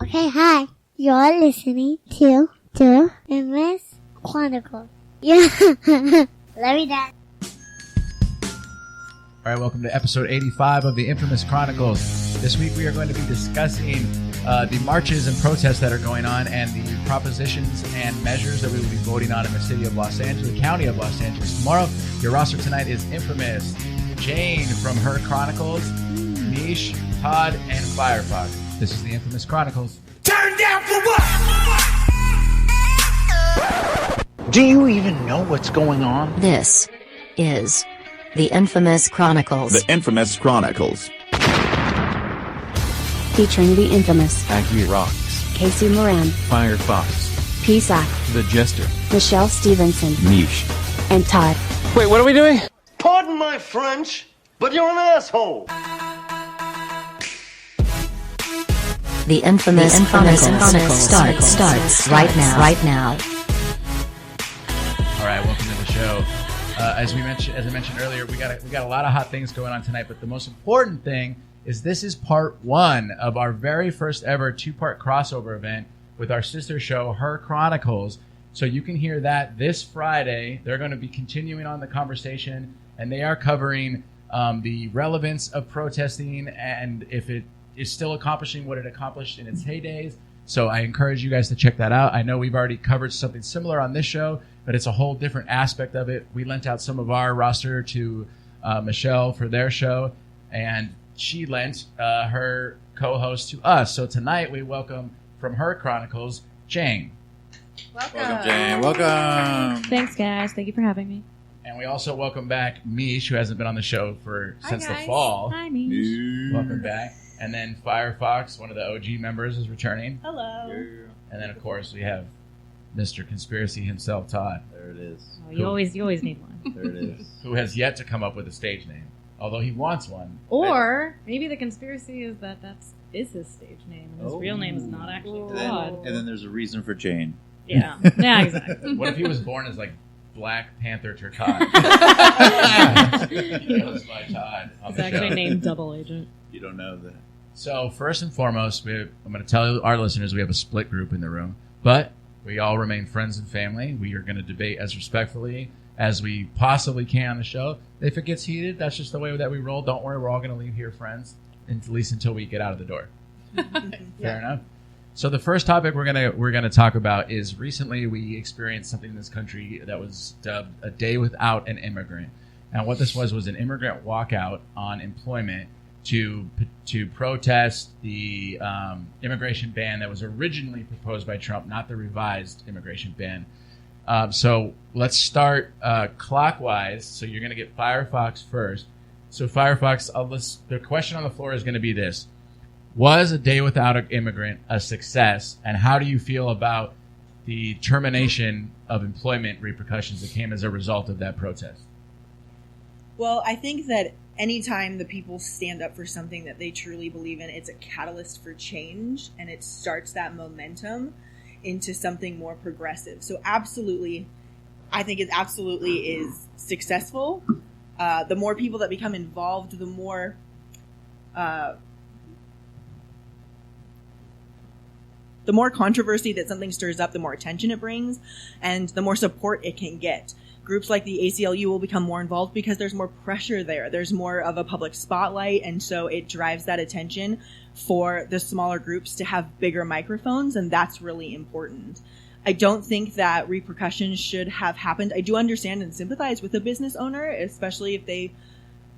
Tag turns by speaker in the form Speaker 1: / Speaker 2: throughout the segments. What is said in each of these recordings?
Speaker 1: Okay, hi. You're listening to Immigrant Chronicles. Yeah. Love you, Dad.
Speaker 2: All right, welcome to episode 85 of the Infamous Chronicles. This week we are going to be discussing the marches and protests that are going on and the propositions and measures that we will be voting on in the city of Los Angeles, the county of Los Angeles tomorrow. Your roster tonight is Infamous, Jane from Her Chronicles, Meesh, Todd, and Firefox. This is the Infamous Chronicles.
Speaker 3: Turn down for what?
Speaker 4: Do you even know what's going on?
Speaker 5: This is the Infamous Chronicles.
Speaker 6: The Infamous Chronicles.
Speaker 7: Featuring the infamous
Speaker 8: Aggie Rocks,
Speaker 7: Casey Moran,
Speaker 8: Firefox,
Speaker 7: Pisac,
Speaker 8: The Jester,
Speaker 7: Michelle Stevenson,
Speaker 8: Meesh,
Speaker 7: and Todd.
Speaker 9: Wait, what are we doing?
Speaker 3: Pardon my French, but you're an asshole.
Speaker 5: The Infamous Chronicles starts right now.
Speaker 2: All right, welcome to the show. As I mentioned earlier, we got a lot of hot things going on tonight, but the most important thing is this is part one of our very first ever two-part crossover event with our sister show, Her Chronicles. So you can hear that this Friday. They're going to be continuing on the conversation, and they are covering the relevance of protesting and if it is still accomplishing what it accomplished in its heydays. So I encourage you guys to check that out. I know we've already covered something similar on this show, but it's a whole different aspect of it. We lent out some of our roster to Michelle for their show, and she lent her co-host to us. So tonight we welcome from Her Chronicles, Jane.
Speaker 6: Welcome, Jane. Welcome.
Speaker 10: Thanks, guys. Thank you for having me.
Speaker 2: And we also welcome back Meesh, who hasn't been on the show since the fall.
Speaker 10: Hi, Meesh.
Speaker 2: Welcome back. And then Firefox, one of the OG members, is returning.
Speaker 10: Hello.
Speaker 2: And then, of course, we have Mr. Conspiracy himself, Todd.
Speaker 6: There it is.
Speaker 10: Oh, you always need one.
Speaker 6: There it is.
Speaker 2: Who has yet to come up with a stage name, although he wants one.
Speaker 10: Or maybe the conspiracy is that is his stage name, and his real name is not actually Todd.
Speaker 6: And then there's a reason for Jane.
Speaker 10: Yeah, exactly.
Speaker 2: What if he was born as like Black Panther Todd? He goes by Todd on
Speaker 10: He's
Speaker 2: the
Speaker 10: actually
Speaker 2: show.
Speaker 10: named Double Agent.
Speaker 6: You don't know that.
Speaker 2: So first and foremost, I'm going to tell our listeners we have a split group in the room, but we all remain friends and family. We are going to debate as respectfully as we possibly can on the show. If it gets heated, that's just the way that we roll. Don't worry, we're all going to leave here friends, at least until we get out of the door. Fair enough. So the first topic we're gonna talk about is recently we experienced something in this country that was dubbed a day without an immigrant. And what this was an immigrant walkout on employment to protest the immigration ban that was originally proposed by Trump, not the revised immigration ban. So let's start clockwise. So you're going to get Firefox first. So Firefox, the question on the floor is going to be this. Was a day without an immigrant a success? And how do you feel about the termination of employment repercussions that came as a result of that protest?
Speaker 11: Well, I think that anytime the people stand up for something that they truly believe in, it's a catalyst for change, and it starts that momentum into something more progressive. So absolutely, I think it absolutely is successful. The more people that become involved, the more controversy that something stirs up, the more attention it brings, and the more support it can get. Groups like the ACLU will become more involved because there's more pressure there. There's more of a public spotlight, and so it drives that attention for the smaller groups to have bigger microphones, and that's really important. I don't think that repercussions should have happened. I do understand and sympathize with a business owner, especially if they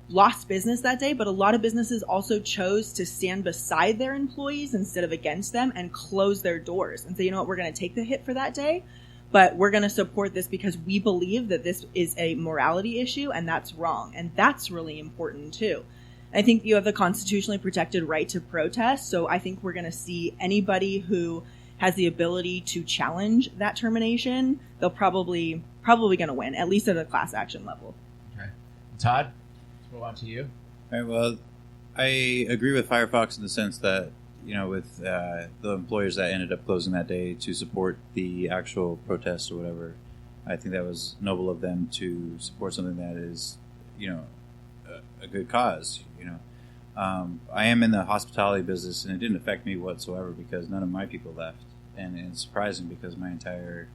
Speaker 11: lost business that day, but a lot of businesses also chose to stand beside their employees instead of against them and close their doors and say, you know what, we're going to take the hit for that day, but we're going to support this because we believe that this is a morality issue and that's wrong. And that's really important too. I think you have the constitutionally protected right to protest. So I think we're going to see anybody who has the ability to challenge that termination, they'll probably going to win, at least at a class action level.
Speaker 2: Okay. Todd? Move on to you.
Speaker 6: All right, well, I agree with Firefox in the sense that, you know, with the employers that ended up closing that day to support the actual protest or whatever, I think that was noble of them to support something that is, you know, a good cause, you know. I am in the hospitality business, and it didn't affect me whatsoever because none of my people left. And it's surprising because my entire,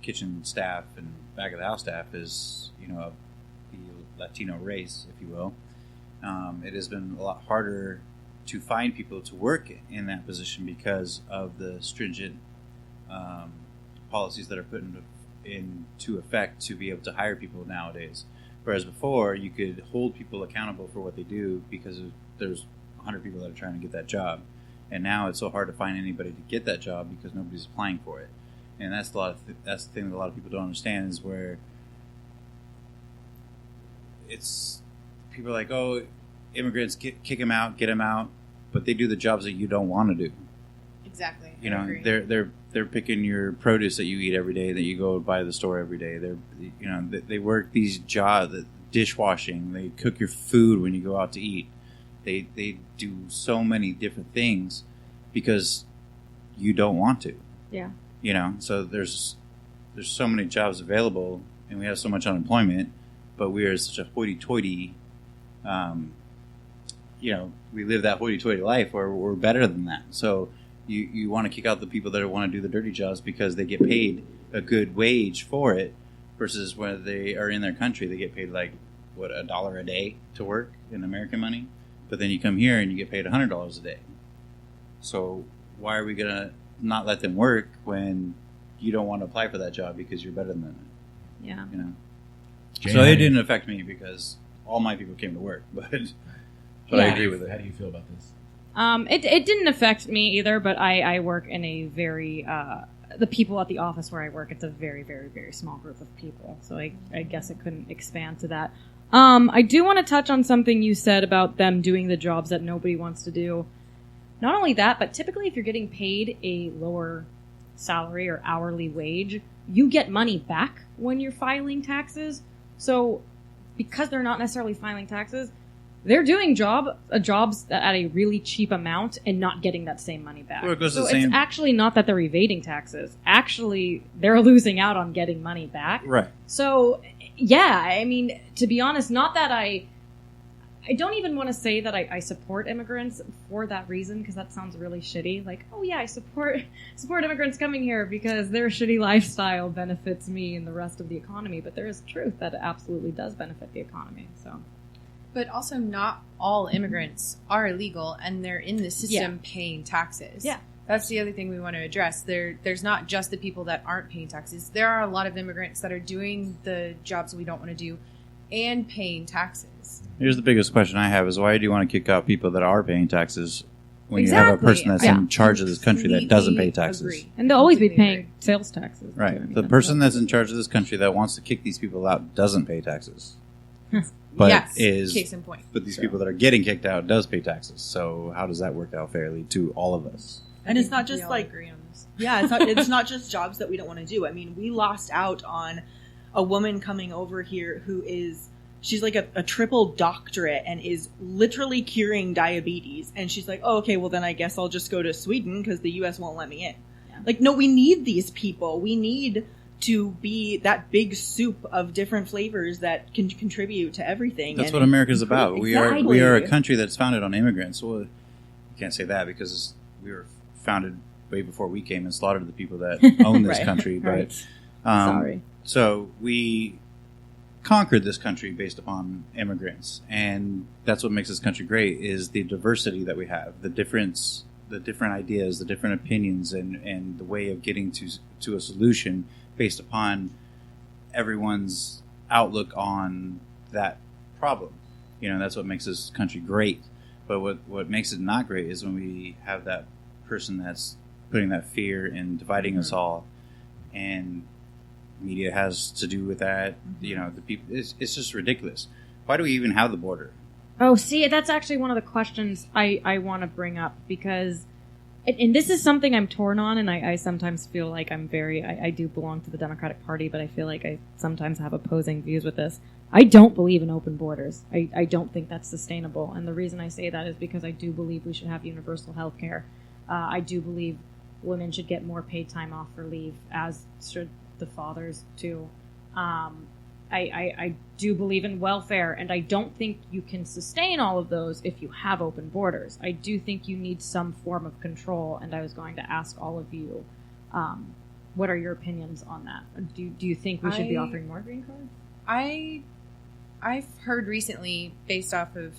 Speaker 6: kitchen staff and back of the house staff is, the Latino race, if you will. It has been a lot harder to find people to work in that position because of the stringent policies that are put into effect to be able to hire people nowadays. Whereas before, you could hold people accountable for what they do because there's 100 people that are trying to get that job. And now it's so hard to find anybody to get that job because nobody's applying for it. And that's that's the thing that a lot of people don't understand is where it's people are like, oh, immigrants, kick them out, get them out, but they do the jobs that you don't want to do.
Speaker 9: Exactly.
Speaker 6: They're picking your produce that you eat every day, that you go buy at the store every day. They work these jobs, dishwashing. They cook your food when you go out to eat. They do so many different things because you don't want to.
Speaker 10: Yeah.
Speaker 6: So there's so many jobs available, and we have so much unemployment, but we are such a hoity-toity. We live that hoity-toity life where we're better than that. So you want to kick out the people that want to do the dirty jobs because they get paid a good wage for it, versus when they are in their country, they get paid like $1 a day to work in American money, but then you come here and you get paid $100 a day. So why are we gonna not let them work when you don't want to apply for that job because you're better than them?
Speaker 10: Yeah.
Speaker 6: So it didn't affect me because all my people came to work, but I agree with it.
Speaker 2: How do you feel about this?
Speaker 10: It didn't affect me either, but I work in a very the people at the office where I work, it's a very, very, very small group of people. So I guess it couldn't expand to that. I do want to touch on something you said about them doing the jobs that nobody wants to do. Not only that, but typically if you're getting paid a lower salary or hourly wage, you get money back when you're filing taxes. So because they're not necessarily filing taxes, they're doing jobs at a really cheap amount and not getting that same money back.
Speaker 6: Well,
Speaker 10: so it's actually not that they're evading taxes. Actually, they're losing out on getting money back.
Speaker 6: Right.
Speaker 10: So, yeah, I mean, to be honest, not that I don't even want to say that I support immigrants for that reason, because that sounds really shitty. Like, oh yeah, I support immigrants coming here because their shitty lifestyle benefits me and the rest of the economy. But there is truth that it absolutely does benefit the economy. So.
Speaker 9: But also, not all immigrants are illegal, and they're in the system paying taxes.
Speaker 10: Yeah.
Speaker 9: That's the other thing we want to address. There's not just the people that aren't paying taxes. There are a lot of immigrants that are doing the jobs we don't want to do and paying taxes.
Speaker 6: Here's the biggest question I have is why do you want to kick out people that are paying taxes when you have a person that's in charge of this country that doesn't pay taxes?
Speaker 9: Agree.
Speaker 10: And they'll always be paying sales taxes.
Speaker 6: Right.
Speaker 10: I mean,
Speaker 6: The person that's in charge of this country that wants to kick these people out doesn't pay taxes. But
Speaker 9: yes, case in point.
Speaker 6: But these people that are getting kicked out does pay taxes. So how does that work out fairly to all of us?
Speaker 11: And it's not just like
Speaker 9: agree on this.
Speaker 11: Yeah, it's not just jobs that we don't want to do. I mean, we lost out on a woman coming over here she's like a triple doctorate and is literally curing diabetes. And she's like, oh, okay, well then I guess I'll just go to Sweden because the U.S. won't let me in. Yeah. Like, no, we need these people. We need to be that big soup of different flavors that can contribute to everything.
Speaker 6: That's what America's about.
Speaker 11: Exactly.
Speaker 6: We are a country that's founded on immigrants. Well, you can't say that because we were founded way before we came and slaughtered the people that own this country. But
Speaker 10: right. Sorry.
Speaker 6: So we conquered this country based upon immigrants, and that's what makes this country great is the diversity that we have, the different ideas, the different opinions, and the way of getting to a solution based upon everyone's outlook on that problem. That's what makes this country great. But what makes it not great is when we have that person that's putting that fear and dividing us all, and media has to do with that. The people. It's just ridiculous. Why do we even have the border?
Speaker 10: Oh, see, that's actually one of the questions I want to bring up because, and this is something I'm torn on, and I sometimes feel like I do belong to the Democratic Party, but I feel like I sometimes have opposing views with this. I don't believe in open borders. I don't think that's sustainable, and the reason I say that is because I do believe we should have universal health care. I do believe women should get more paid time off for leave, as should the fathers too. I do believe in welfare, and I don't think you can sustain all of those if you have open borders. I do think you need some form of control, and I was going to ask all of you, what are your opinions on that? Do you think we should be offering more green cards?
Speaker 9: I've heard recently, based off of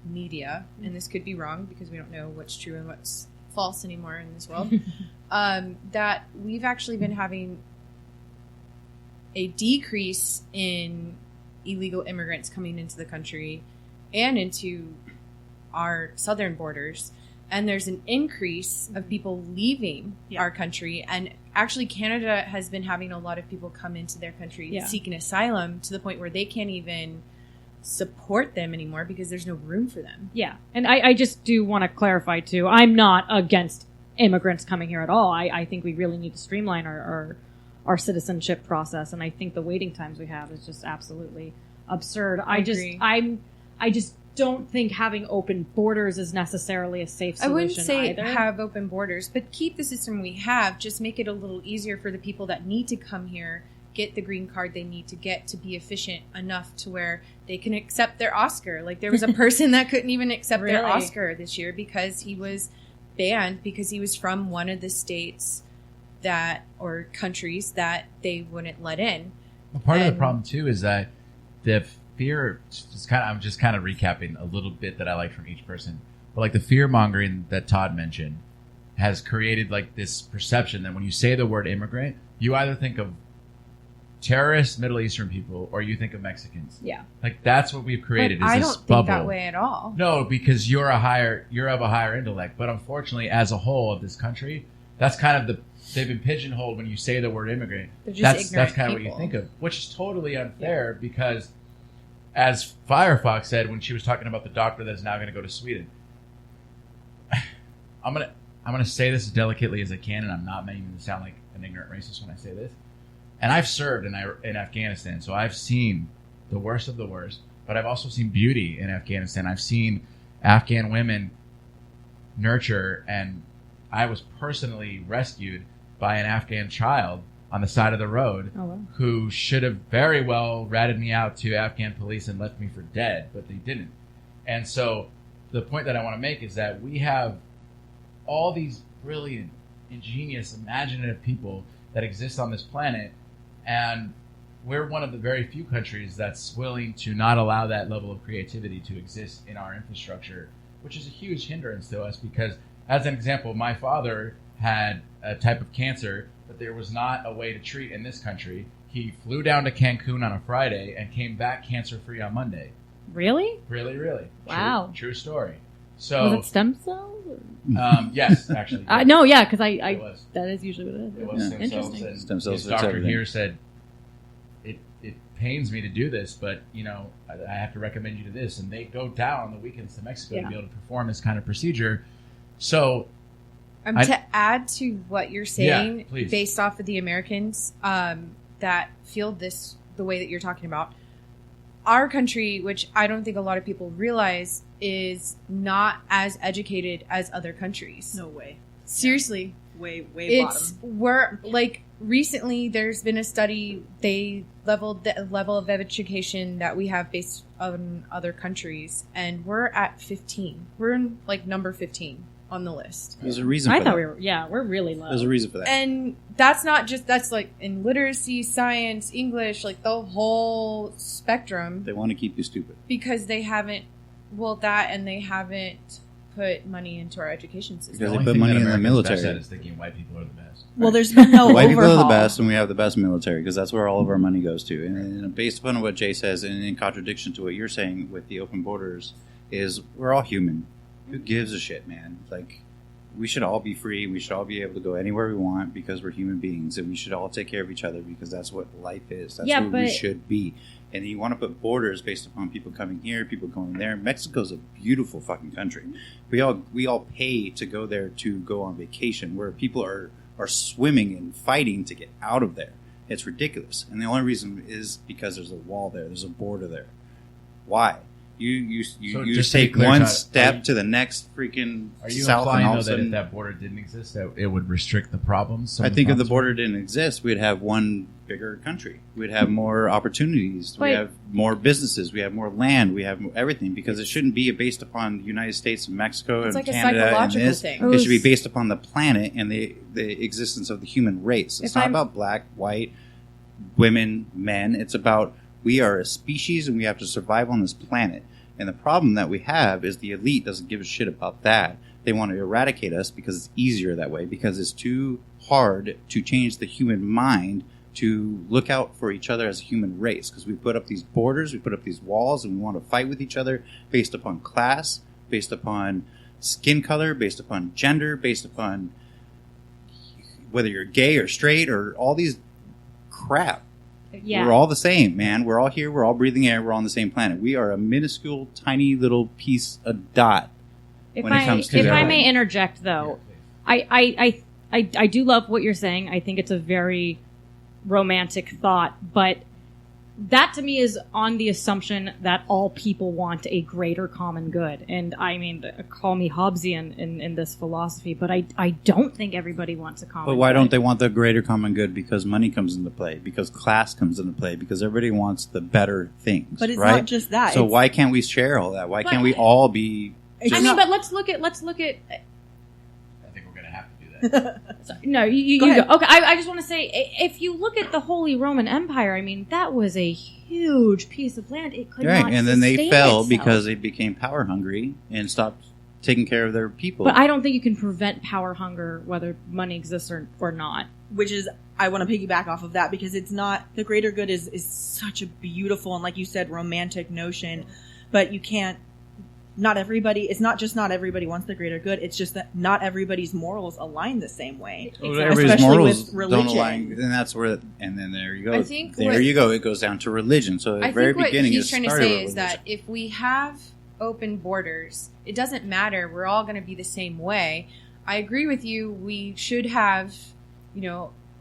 Speaker 9: media, and this could be wrong because we don't know what's true and what's false anymore in this world, that we've actually been having a decrease in illegal immigrants coming into the country and into our southern borders. And there's an increase of people leaving our country. And actually, Canada has been having a lot of people come into their country seeking asylum to the point where they can't even support them anymore because there's no room for them.
Speaker 10: Yeah. And I just do want to clarify, too. I'm not against immigrants coming here at all. I think we really need to streamline our citizenship process. And I think the waiting times we have is just absolutely absurd. I just don't think having open borders is necessarily a safe solution.
Speaker 9: I wouldn't say
Speaker 10: either.
Speaker 9: Have open borders, but keep the system we have. Just make it a little easier for the people that need to come here, get the green card they need to get to be efficient enough to where they can accept their Oscar. Like there was a person that couldn't even accept their Oscar this year because he was banned because he was from one of the states or countries that they wouldn't let in.
Speaker 2: Well, part of the problem too is that the fear, I'm just kind of recapping a little bit that I like from each person, but like the fear mongering that Todd mentioned has created like this perception that when you say the word immigrant, you either think of terrorist Middle Eastern people or you think of Mexicans.
Speaker 10: Yeah.
Speaker 2: Like that's what we've created.
Speaker 9: But
Speaker 2: is
Speaker 9: I
Speaker 2: this
Speaker 9: don't
Speaker 2: bubble.
Speaker 9: think that way at all.
Speaker 2: No, because you're of a higher intellect. But unfortunately, as a whole of this country, that's kind of they've been pigeonholed when you say the word immigrant.
Speaker 9: They're just
Speaker 2: That's kind of
Speaker 9: people.
Speaker 2: what you think of, which is totally unfair because, as Firefox said when she was talking about the doctor that is now going to go to Sweden, I'm gonna say this as delicately as I can, and I'm not meaning to sound like an ignorant racist when I say this. And I've served in Afghanistan, so I've seen the worst of the worst, but I've also seen beauty in Afghanistan. I've seen Afghan women nurture, and I was personally rescued by an Afghan child on the side of the road who should have very well ratted me out to Afghan police and left me for dead, but they didn't. And so the point that I want to make is that we have all these brilliant, ingenious, imaginative people that exist on this planet, and we're one of the very few countries that's willing to not allow that level of creativity to exist in our infrastructure, which is a huge hindrance to us because, as an example, my father had a type of cancer that there was not a way to treat in this country. He flew down to Cancun on a Friday and came back cancer-free on Monday.
Speaker 10: Really?
Speaker 2: Really, really.
Speaker 10: Wow.
Speaker 2: True story. So,
Speaker 10: was it stem cells?
Speaker 2: Yes, actually.
Speaker 10: No, yeah, because
Speaker 2: It was.
Speaker 10: that is usually what it is.
Speaker 2: It was stem cells.
Speaker 10: Interesting.
Speaker 2: And
Speaker 6: Stem cells
Speaker 2: his doctor
Speaker 6: everything.
Speaker 2: here said, it pains me to do this, but, I have to recommend you to this. And they go down on the weekends to Mexico to be able to perform this kind of procedure. So...
Speaker 9: to add to what you're saying,
Speaker 2: please.
Speaker 9: based off of the Americans that feel this the way that you're talking about, our country, which I don't think a lot of people realize, is not as educated as other countries.
Speaker 11: No way.
Speaker 9: Seriously.
Speaker 11: Way
Speaker 9: It's
Speaker 11: bottom.
Speaker 9: Recently there's been a study, they leveled the level of education that we have based on other countries, and we're at 15. We're in number 15 on the list.
Speaker 6: There's a reason for that.
Speaker 10: We're really low.
Speaker 6: There's a reason for that.
Speaker 9: And that's not just, that's in literacy, science, English, the whole spectrum.
Speaker 6: They want to keep you stupid.
Speaker 9: Because they haven't, and they haven't put money into our education system.
Speaker 6: Because they put money in the military.
Speaker 2: Is thinking white people are the best.
Speaker 11: Well, there's been no
Speaker 6: White
Speaker 11: overhaul.
Speaker 6: people are the best, and we have the best military because that's where all of our money goes to. And based upon what Jay says, and in contradiction to what you're saying with the open borders, is we're all human. Who gives a shit, man? We should all be free. We should all be able to go anywhere we want because we're human beings, and we should all take care of each other because that's what life is. That's what we should be. And you want to put borders based upon people coming here, people going there. Mexico's a beautiful fucking country. We all pay to go there to go on vacation, where people are swimming and fighting to get out of there. It's ridiculous. And the only reason is because there's a wall there. There's a border there. Why? You
Speaker 2: So
Speaker 6: you
Speaker 2: just to be
Speaker 6: take
Speaker 2: clear,
Speaker 6: one
Speaker 2: Todd,
Speaker 6: step to the next freaking
Speaker 2: Are you
Speaker 6: south, and
Speaker 2: implying
Speaker 6: all
Speaker 2: though
Speaker 6: of a
Speaker 2: that if
Speaker 6: sudden,
Speaker 2: that border didn't exist, that it would restrict the problems? some
Speaker 6: I
Speaker 2: of
Speaker 6: think if the
Speaker 2: problems?
Speaker 6: border didn't exist, we'd have one bigger country. We'd have more opportunities. We
Speaker 10: Wait.
Speaker 6: have more businesses. We have more land. We have everything because it shouldn't be based upon the United States and Mexico
Speaker 9: It's
Speaker 6: and
Speaker 9: like a
Speaker 6: Canada and
Speaker 9: psychological
Speaker 6: this.
Speaker 9: thing.
Speaker 6: It should be based upon the planet and the existence of the human race. It's
Speaker 10: If
Speaker 6: not
Speaker 10: I'm-
Speaker 6: about black, white, women, men. It's about we are a species and we have to survive on this planet. And the problem that we have is the elite doesn't give a shit about that. They want to eradicate us because it's easier that way, because it's too hard to change the human mind to look out for each other as a human race. Because we put up these borders, we put up these walls, and we want to fight with each other based upon class, based upon skin color, based upon gender, based upon whether you're gay or straight or all these crap.
Speaker 10: Yeah.
Speaker 6: We're all the same, man. We're all here. We're all breathing air. We're all on the same planet. We are a minuscule, tiny little piece, a dot.
Speaker 10: If
Speaker 6: when it comes to
Speaker 10: if I
Speaker 6: that.
Speaker 10: may interject, though, I do love what you're saying. I think it's a very romantic thought, but that to me is on the assumption that all people want a greater common good. And I mean, call me Hobbesian in this philosophy, but I don't think everybody wants a common good.
Speaker 6: But why don't they want the greater common good? Because money comes into play, because class comes into play, because everybody wants the better things.
Speaker 11: But it's
Speaker 6: right?
Speaker 11: not just that.
Speaker 6: So
Speaker 11: It's-
Speaker 6: why can't we share all that? Why
Speaker 10: But-
Speaker 6: can't we all be?
Speaker 11: It's
Speaker 10: I
Speaker 6: just-
Speaker 10: mean, but let's look at.
Speaker 2: I think we're going to have to do that.
Speaker 10: Sorry, no, you
Speaker 11: Go
Speaker 10: go.
Speaker 11: ahead.
Speaker 10: Okay, I just want to say, if you look at the Holy Roman Empire, I mean, that was a huge piece of land. It could
Speaker 6: right,
Speaker 10: not
Speaker 6: and then they
Speaker 10: sustain
Speaker 6: fell
Speaker 10: itself.
Speaker 6: because they became power hungry and stopped taking care of their people.
Speaker 10: But I don't think you can prevent power hunger, whether money exists or not.
Speaker 11: which is I want to piggyback off of that because it's not the greater good is such a beautiful and like you said romantic notion, but you can't. Not everybody. It's not just not everybody wants the greater good. It's just that not everybody's morals align the same way.
Speaker 6: Everybody's
Speaker 11: Especially
Speaker 6: morals
Speaker 11: with religion.
Speaker 6: don't align, and that's where. And then there you go.
Speaker 9: I think
Speaker 6: there
Speaker 9: what-
Speaker 6: you go. It goes down to religion. So at the
Speaker 9: I
Speaker 6: very
Speaker 9: think what
Speaker 6: beginning,
Speaker 9: he's
Speaker 6: it
Speaker 9: trying to
Speaker 6: started
Speaker 9: say
Speaker 6: with
Speaker 9: is that
Speaker 6: religion.
Speaker 9: if we have open borders, it doesn't matter. We're all going to be the same way. I agree with you. We should have,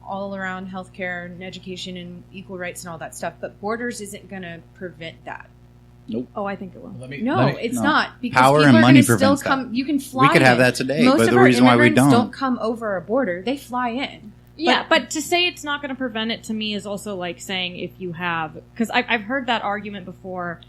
Speaker 9: all around healthcare and education and equal rights and all that stuff. But borders isn't going to prevent that.
Speaker 10: Oh, I think it will.
Speaker 9: No, it's
Speaker 6: no.
Speaker 9: not because
Speaker 6: Power
Speaker 9: people
Speaker 6: and
Speaker 9: are
Speaker 6: money
Speaker 9: going to still
Speaker 6: prevents
Speaker 9: come.
Speaker 6: that.
Speaker 9: You can fly.
Speaker 6: We could have
Speaker 9: in.
Speaker 6: that today,
Speaker 9: Most
Speaker 6: but
Speaker 9: of
Speaker 6: the
Speaker 9: our
Speaker 6: reason why we
Speaker 9: immigrants
Speaker 6: don't
Speaker 9: come over a border; they fly in.
Speaker 10: Yeah, but to say it's not going to prevent it to me is also like saying if you have, because I've heard that argument before,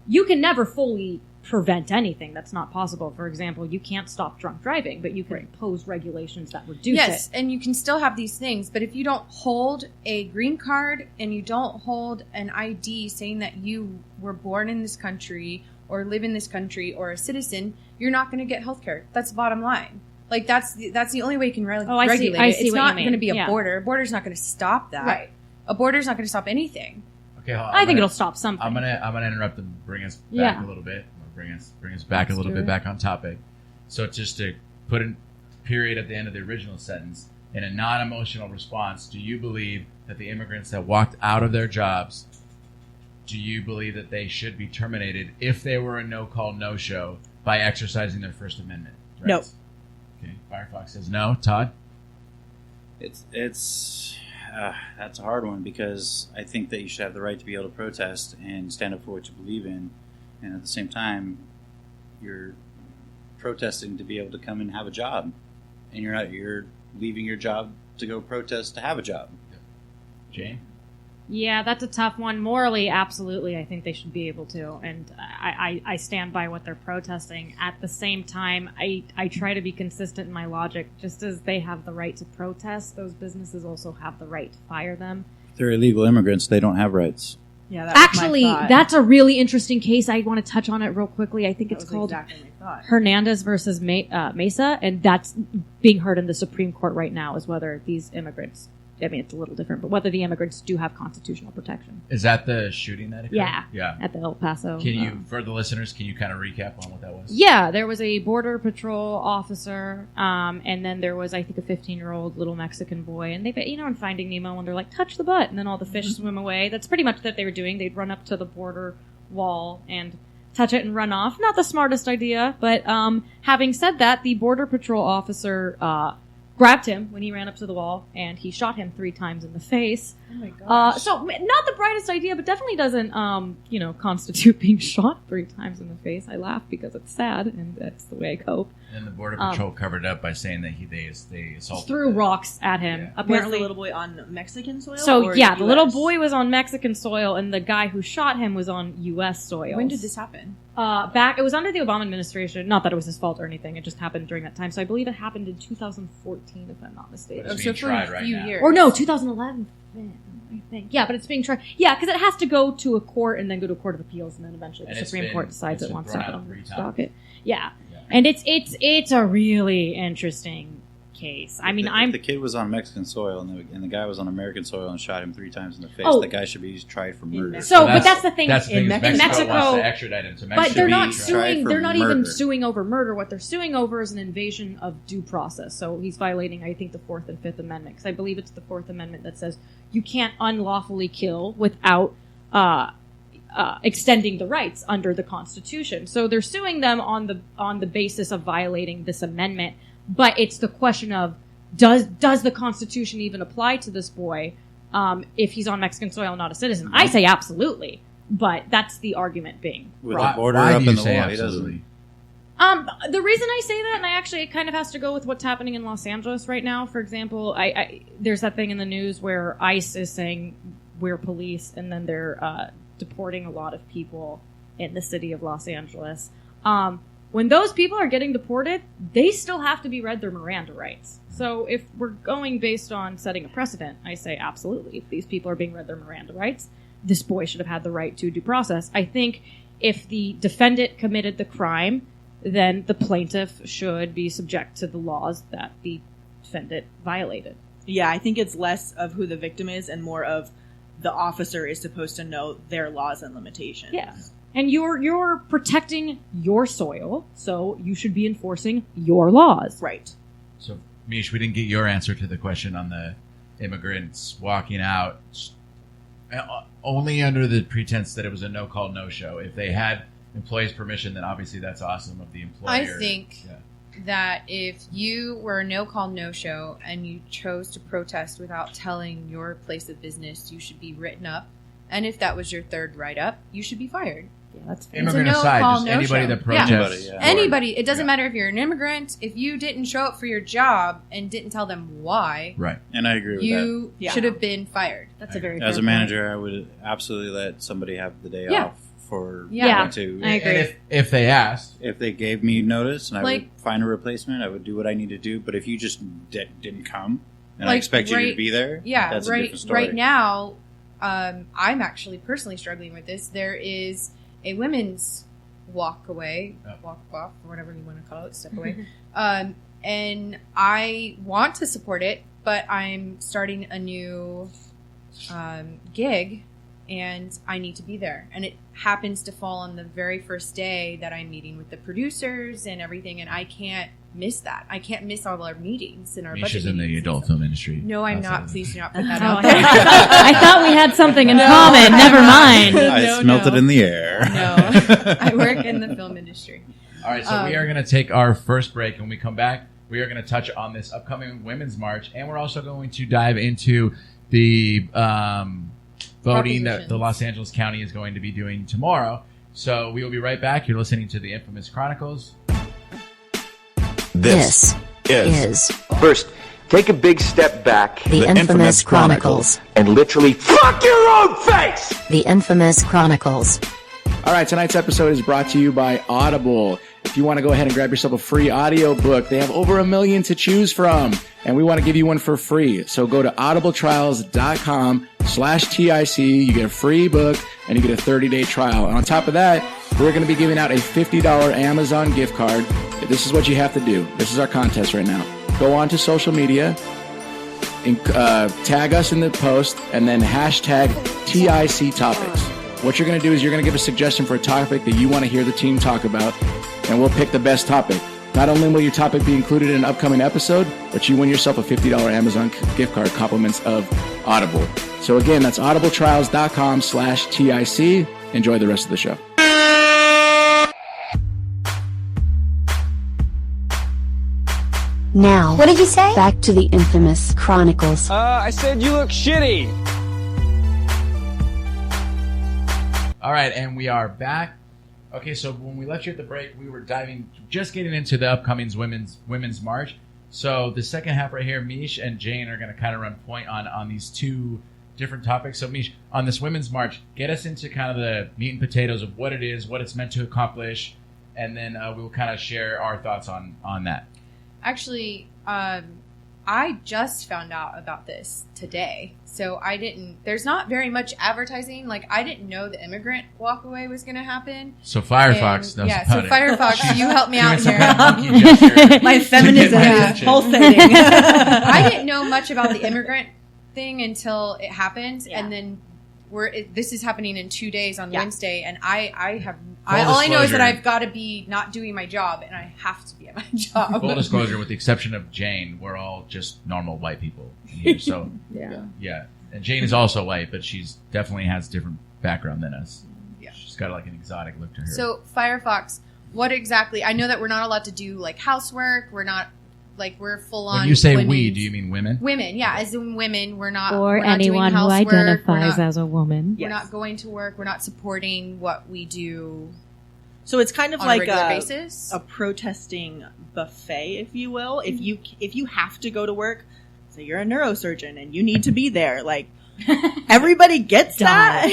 Speaker 10: you can never fully prevent anything. That's not possible. For example, you can't stop drunk driving, but you can impose regulations that reduce
Speaker 9: Yes,
Speaker 10: it.
Speaker 9: and you can still have these things, but if you don't hold a green card and you don't hold an ID saying that you were born in this country or live in this country or a citizen, you're not going to get health care. That's the bottom line. Like that's the only way you can regulate
Speaker 10: I
Speaker 9: it.
Speaker 10: see
Speaker 9: It's
Speaker 10: what you
Speaker 9: not
Speaker 10: mean.
Speaker 9: going to be a
Speaker 10: Yeah.
Speaker 9: border. A border's not going to stop that.
Speaker 10: Right.
Speaker 9: A border's not going to stop anything.
Speaker 2: Okay, hold on.
Speaker 10: I think it'll stop something.
Speaker 2: I'm gonna interrupt and bring us back
Speaker 10: Yeah.
Speaker 2: a little bit. Bring us back
Speaker 10: Let's
Speaker 2: a little
Speaker 10: do
Speaker 2: bit
Speaker 10: it.
Speaker 2: back on topic. So just to put a period at the end of the original sentence, in a non-emotional response, do you believe that the immigrants that walked out of their jobs, do you believe that they should be terminated if they were a no-call, no-show by exercising their First Amendment rights?
Speaker 11: No.
Speaker 2: Okay, Firefox says no. Todd?
Speaker 6: It's that's a hard one because I think that you should have the right to be able to protest and stand up for what you believe in, and at the same time, you're protesting to be able to come and have a job, and you're leaving your job to go protest to have a job.
Speaker 2: Jane?
Speaker 10: Yeah, that's a tough one. Morally, absolutely, I think they should be able to, and I stand by what they're protesting. At the same time, I try to be consistent in my logic. Just as they have the right to protest, those businesses also have the right to fire them.
Speaker 6: If they're illegal immigrants, they don't have rights.
Speaker 11: Yeah, that was
Speaker 10: Actually,
Speaker 11: my thought.
Speaker 10: that's a really interesting case. I want to touch on it real quickly. I think
Speaker 11: That
Speaker 10: it's
Speaker 11: was
Speaker 10: called
Speaker 11: exactly my thought.
Speaker 10: Hernandez versus Mesa, and that's being heard in the Supreme Court right now, is whether these immigrants, I mean, it's a little different, but whether the immigrants do have constitutional protection.
Speaker 2: Is that the shooting that occurred?
Speaker 10: Yeah.
Speaker 2: Yeah.
Speaker 10: At the El Paso.
Speaker 2: Can you, for the listeners, can you kind of recap on what that was?
Speaker 10: Yeah, there was a border patrol officer, and then there was, I think, a 15-year-old little Mexican boy, and they, in Finding Nemo, when they're like, touch the butt, and then all the fish swim away. That's pretty much what they were doing. They'd run up to the border wall and touch it and run off. Not the smartest idea, but having said that, the border patrol officer grabbed him when he ran up to the wall, and he shot him 3 times in the face.
Speaker 9: Oh my gosh.
Speaker 10: So not the brightest idea, but definitely doesn't, constitute being shot 3 times in the face. I laugh because it's sad, and that's the way I cope.
Speaker 2: And the Border Patrol covered it up by saying that they assaulted
Speaker 10: Threw rocks at him.
Speaker 2: Yeah.
Speaker 10: Apparently,
Speaker 11: Was the little boy on Mexican soil?
Speaker 10: So
Speaker 11: or
Speaker 10: yeah, the little
Speaker 11: US?
Speaker 10: boy was on Mexican soil, and the guy who shot him was on U.S. soil.
Speaker 9: When did this happen?
Speaker 10: It was under the Obama administration. Not that it was his fault or anything. It just happened during that time. So I believe it happened in 2014, if I'm not mistaken.
Speaker 2: It's
Speaker 9: So
Speaker 2: being
Speaker 9: for
Speaker 2: tried
Speaker 9: a
Speaker 2: right
Speaker 9: few
Speaker 2: now.
Speaker 9: years.
Speaker 10: Or no, 2011. I think. Yeah, but it's being tried. Yeah, because it has to go to a court and then go to a court of appeals, and then eventually
Speaker 2: And
Speaker 10: the
Speaker 2: it's
Speaker 10: Supreme
Speaker 2: been-
Speaker 10: Court decides
Speaker 2: it's
Speaker 10: it
Speaker 2: been
Speaker 10: wants to
Speaker 2: thrown
Speaker 10: put
Speaker 2: out
Speaker 10: on
Speaker 2: 3
Speaker 10: the
Speaker 2: times.
Speaker 10: docket. Yeah, and it's a really interesting case. I mean,
Speaker 6: If the kid was on Mexican soil and the guy was on American soil and shot him 3 times in the face,
Speaker 10: Oh.
Speaker 6: the guy should be tried for murder.
Speaker 10: So, but that's the thing.
Speaker 2: That's the thing.
Speaker 10: In
Speaker 2: is
Speaker 10: Mexico,
Speaker 2: wants to extradite him to Mexico.
Speaker 10: but they're not
Speaker 6: tried
Speaker 10: suing.
Speaker 6: for
Speaker 10: They're not even
Speaker 6: murder.
Speaker 10: suing over murder. What they're suing over is an invasion of due process. So he's violating, I think, the 4th and 5th Amendment. Because I believe it's the 4th Amendment that says you can't unlawfully kill without extending the rights under the Constitution. So they're suing them on the basis of violating this amendment. But it's the question of does the Constitution even apply to this boy if he's on Mexican soil and not a citizen? I say absolutely, but that's the argument being
Speaker 6: With
Speaker 10: brought.
Speaker 6: the border
Speaker 2: Why
Speaker 6: up
Speaker 2: do you
Speaker 6: in the
Speaker 2: say
Speaker 6: wall, he
Speaker 2: absolutely?
Speaker 6: doesn't.
Speaker 10: The reason I say that, and it kind of has to go with what's happening in Los Angeles right now. For example, there's that thing in the news where ICE is saying we're police, and then they're deporting a lot of people in the city of Los Angeles. When those people are getting deported, they still have to be read their Miranda rights. So if we're going based on setting a precedent, I say absolutely. If these people are being read their Miranda rights, this boy should have had the right to due process. I think if the defendant committed the crime, then the plaintiff should be subject to the laws that the defendant violated.
Speaker 11: Yeah, I think it's less of who the victim is and more of the officer is supposed to know their laws and limitations.
Speaker 10: Yeah. And you're protecting your soil, so you should be enforcing your laws.
Speaker 11: Right.
Speaker 2: So, Meesh, we didn't get your answer to the question on the immigrants walking out only under the pretense that it was a no-call, no-show. If they had employees' permission, then obviously that's awesome of the employer.
Speaker 9: I think that if you were a no-call, no-show and you chose to protest without telling your place of business, you should be written up. And if that was your third write-up, you should be fired.
Speaker 10: Yeah, that's fair.
Speaker 2: Immigrant
Speaker 9: It's a
Speaker 2: aside,
Speaker 9: no-call,
Speaker 2: just anybody
Speaker 9: no-show.
Speaker 2: that protests.
Speaker 9: Yeah. Anybody. It doesn't matter if you're an immigrant. If you didn't show up for your job and didn't tell them why,
Speaker 2: Right.
Speaker 6: And I agree with
Speaker 9: you
Speaker 11: that.
Speaker 9: should have been fired.
Speaker 10: That's a very
Speaker 6: As
Speaker 10: fair
Speaker 6: a manager, I would absolutely let somebody have the day
Speaker 9: Yeah.
Speaker 6: off for
Speaker 10: Yeah.
Speaker 6: going to.
Speaker 10: I agree.
Speaker 2: And if they asked,
Speaker 6: If they gave me notice and I
Speaker 9: Like-
Speaker 6: would find a replacement, I would do what I need to do. But if you just didn't come and I
Speaker 9: Like,
Speaker 6: expect you to
Speaker 9: right-
Speaker 6: be there,
Speaker 9: Yeah,
Speaker 6: that's a
Speaker 9: right.
Speaker 6: different story.
Speaker 9: Right now, I'm actually personally struggling with this. There is a women's walk away, walk off, or whatever you want to call it, step away. And I want to support it, but I'm starting a new gig, and I need to be there. And it happens to fall on the very first day that I'm meeting with the producers and everything, and I can't miss that. I can't miss all our meetings and our
Speaker 2: Meesh
Speaker 9: budget
Speaker 2: is in the
Speaker 9: meetings.
Speaker 2: adult film industry.
Speaker 9: No, I'm
Speaker 2: Outside
Speaker 9: not.
Speaker 2: of-
Speaker 9: Please do not put that
Speaker 10: Oh,
Speaker 9: out there.
Speaker 10: I thought we had something in common. Never mind.
Speaker 6: I
Speaker 9: No,
Speaker 6: smelt
Speaker 9: no.
Speaker 6: it in the air.
Speaker 9: No, I work in the film industry.
Speaker 2: All right, so we are going to take our first break. And when we come back, we are going to touch on this upcoming Women's March, and we're also going to dive into the voting that the Los Angeles County is going to be doing tomorrow. So we will be right back. You're listening to the Infamous Chronicles.
Speaker 5: This is
Speaker 3: First, take a big step back.
Speaker 5: the Infamous Chronicles.
Speaker 3: And literally fuck your own face!
Speaker 5: The Infamous Chronicles.
Speaker 12: All right, tonight's episode is brought to you by Audible. If you want to go ahead and grab yourself a free audiobook, they have over 1 million to choose from, and we want to give you one for free. So go to audibletrials.com/TIC. You get a free book, and you get a 30-day trial. And on top of that, we're going to be giving out a $50 Amazon gift card. This is what you have to do. This is our contest right now. Go on to social media, and, tag us in the post, and then hashtag TIC topics. What you're going to do is you're going to give a suggestion for a topic that you want to hear the team talk about, and we'll pick the best topic. Not only will your topic be included in an upcoming episode, but you win yourself a $50 Amazon gift card, compliments of Audible. So again, that's audibletrials.com/TIC. Enjoy the rest of the show.
Speaker 7: Now,
Speaker 1: What did you say?
Speaker 7: back to the infamous Chronicles.
Speaker 13: I said you look shitty.
Speaker 2: All right, and we are back. Okay, so when we left you at the break, we were just getting into the upcoming women's march. So the second half right here, Meesh and Jane are going to kind of run point on these two different topics. So Meesh, on this women's march, get us into kind of the meat and potatoes of what it is, what it's meant to accomplish, and then we'll kind of share our thoughts on that.
Speaker 9: Actually, I just found out about this today. So there's not very much advertising. Like, I didn't know the Immigrant walkaway was going to happen.
Speaker 2: So Firefox knows about it.
Speaker 9: Firefox, you helped me out here.
Speaker 11: My feminism is pulsating.
Speaker 9: I didn't know much about the Immigrant thing until it happened. Yeah. And then this is happening in 2 days on Wednesday. And all I know is that I've got to be not doing my job, and I have to be at my job.
Speaker 2: Full disclosure, with the exception of Jane, we're all just normal white people here. So yeah. And Jane is also white, but she's definitely has different background than us. Yeah. She's got like an exotic look to her.
Speaker 9: So Firefox, what exactly? I know that we're not allowed to do like housework. We're not we're full on.
Speaker 2: When you say we, do you mean women?
Speaker 9: Women, yeah, as in women. We're not.
Speaker 10: Or
Speaker 9: we're not
Speaker 10: anyone
Speaker 9: doing
Speaker 10: who
Speaker 9: housework.
Speaker 10: identifies as a woman.
Speaker 9: We're not going to work. We're not supporting what we do.
Speaker 11: So it's kind of
Speaker 9: on
Speaker 11: like
Speaker 9: a regular basis.
Speaker 11: A protesting buffet, if you will. If you have to go to work, say you're a neurosurgeon and you need to be there, like everybody gets that.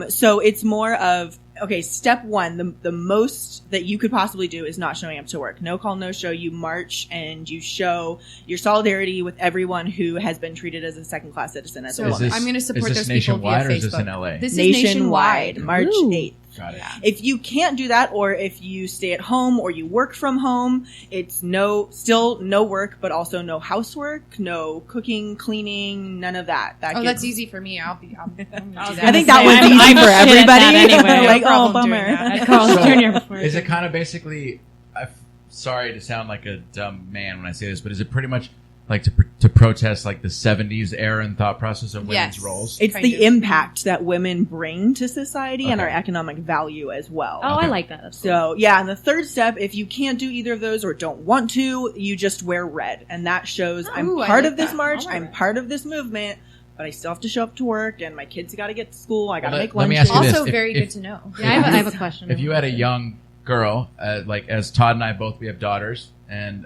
Speaker 11: So it's more of, okay, step one, the most that you could possibly do is not showing up to work. No call, no show. You march and you show your solidarity with everyone who has been treated as a second-class citizen.
Speaker 9: So I'm going to support those people via Facebook.
Speaker 2: Or is this in LA?
Speaker 9: This is
Speaker 11: nationwide. March 8th.
Speaker 2: Got it.
Speaker 11: If you can't do that, or if you stay at home or you work from home, it's still no work, but also no housework, no cooking, cleaning, none of that.
Speaker 9: That's easy for me. I'll do that.
Speaker 11: I think that was easy for everybody.
Speaker 10: Anyway.
Speaker 11: Like, oh, bummer.
Speaker 10: Carl's Jr.
Speaker 2: Is it kind of basically? Sorry to sound like a dumb man when I say this, but is it pretty much like to protest like the 70s era and thought process of women's roles?
Speaker 11: It's the impact that women bring to society and our economic value as well.
Speaker 10: Oh, I like that. That's
Speaker 11: so, yeah, and the third step, if you can't do either of those or don't want to, you just wear red. And that shows I'm part of this march, I'm part of this movement, but I still have to show up to work, and my kids got to get to school, I got to make lunch.
Speaker 2: Let me ask you this.
Speaker 9: Also very good to know.
Speaker 10: Yeah, I have a question.
Speaker 2: If you had a young girl, like as Todd and I both, we have daughters, and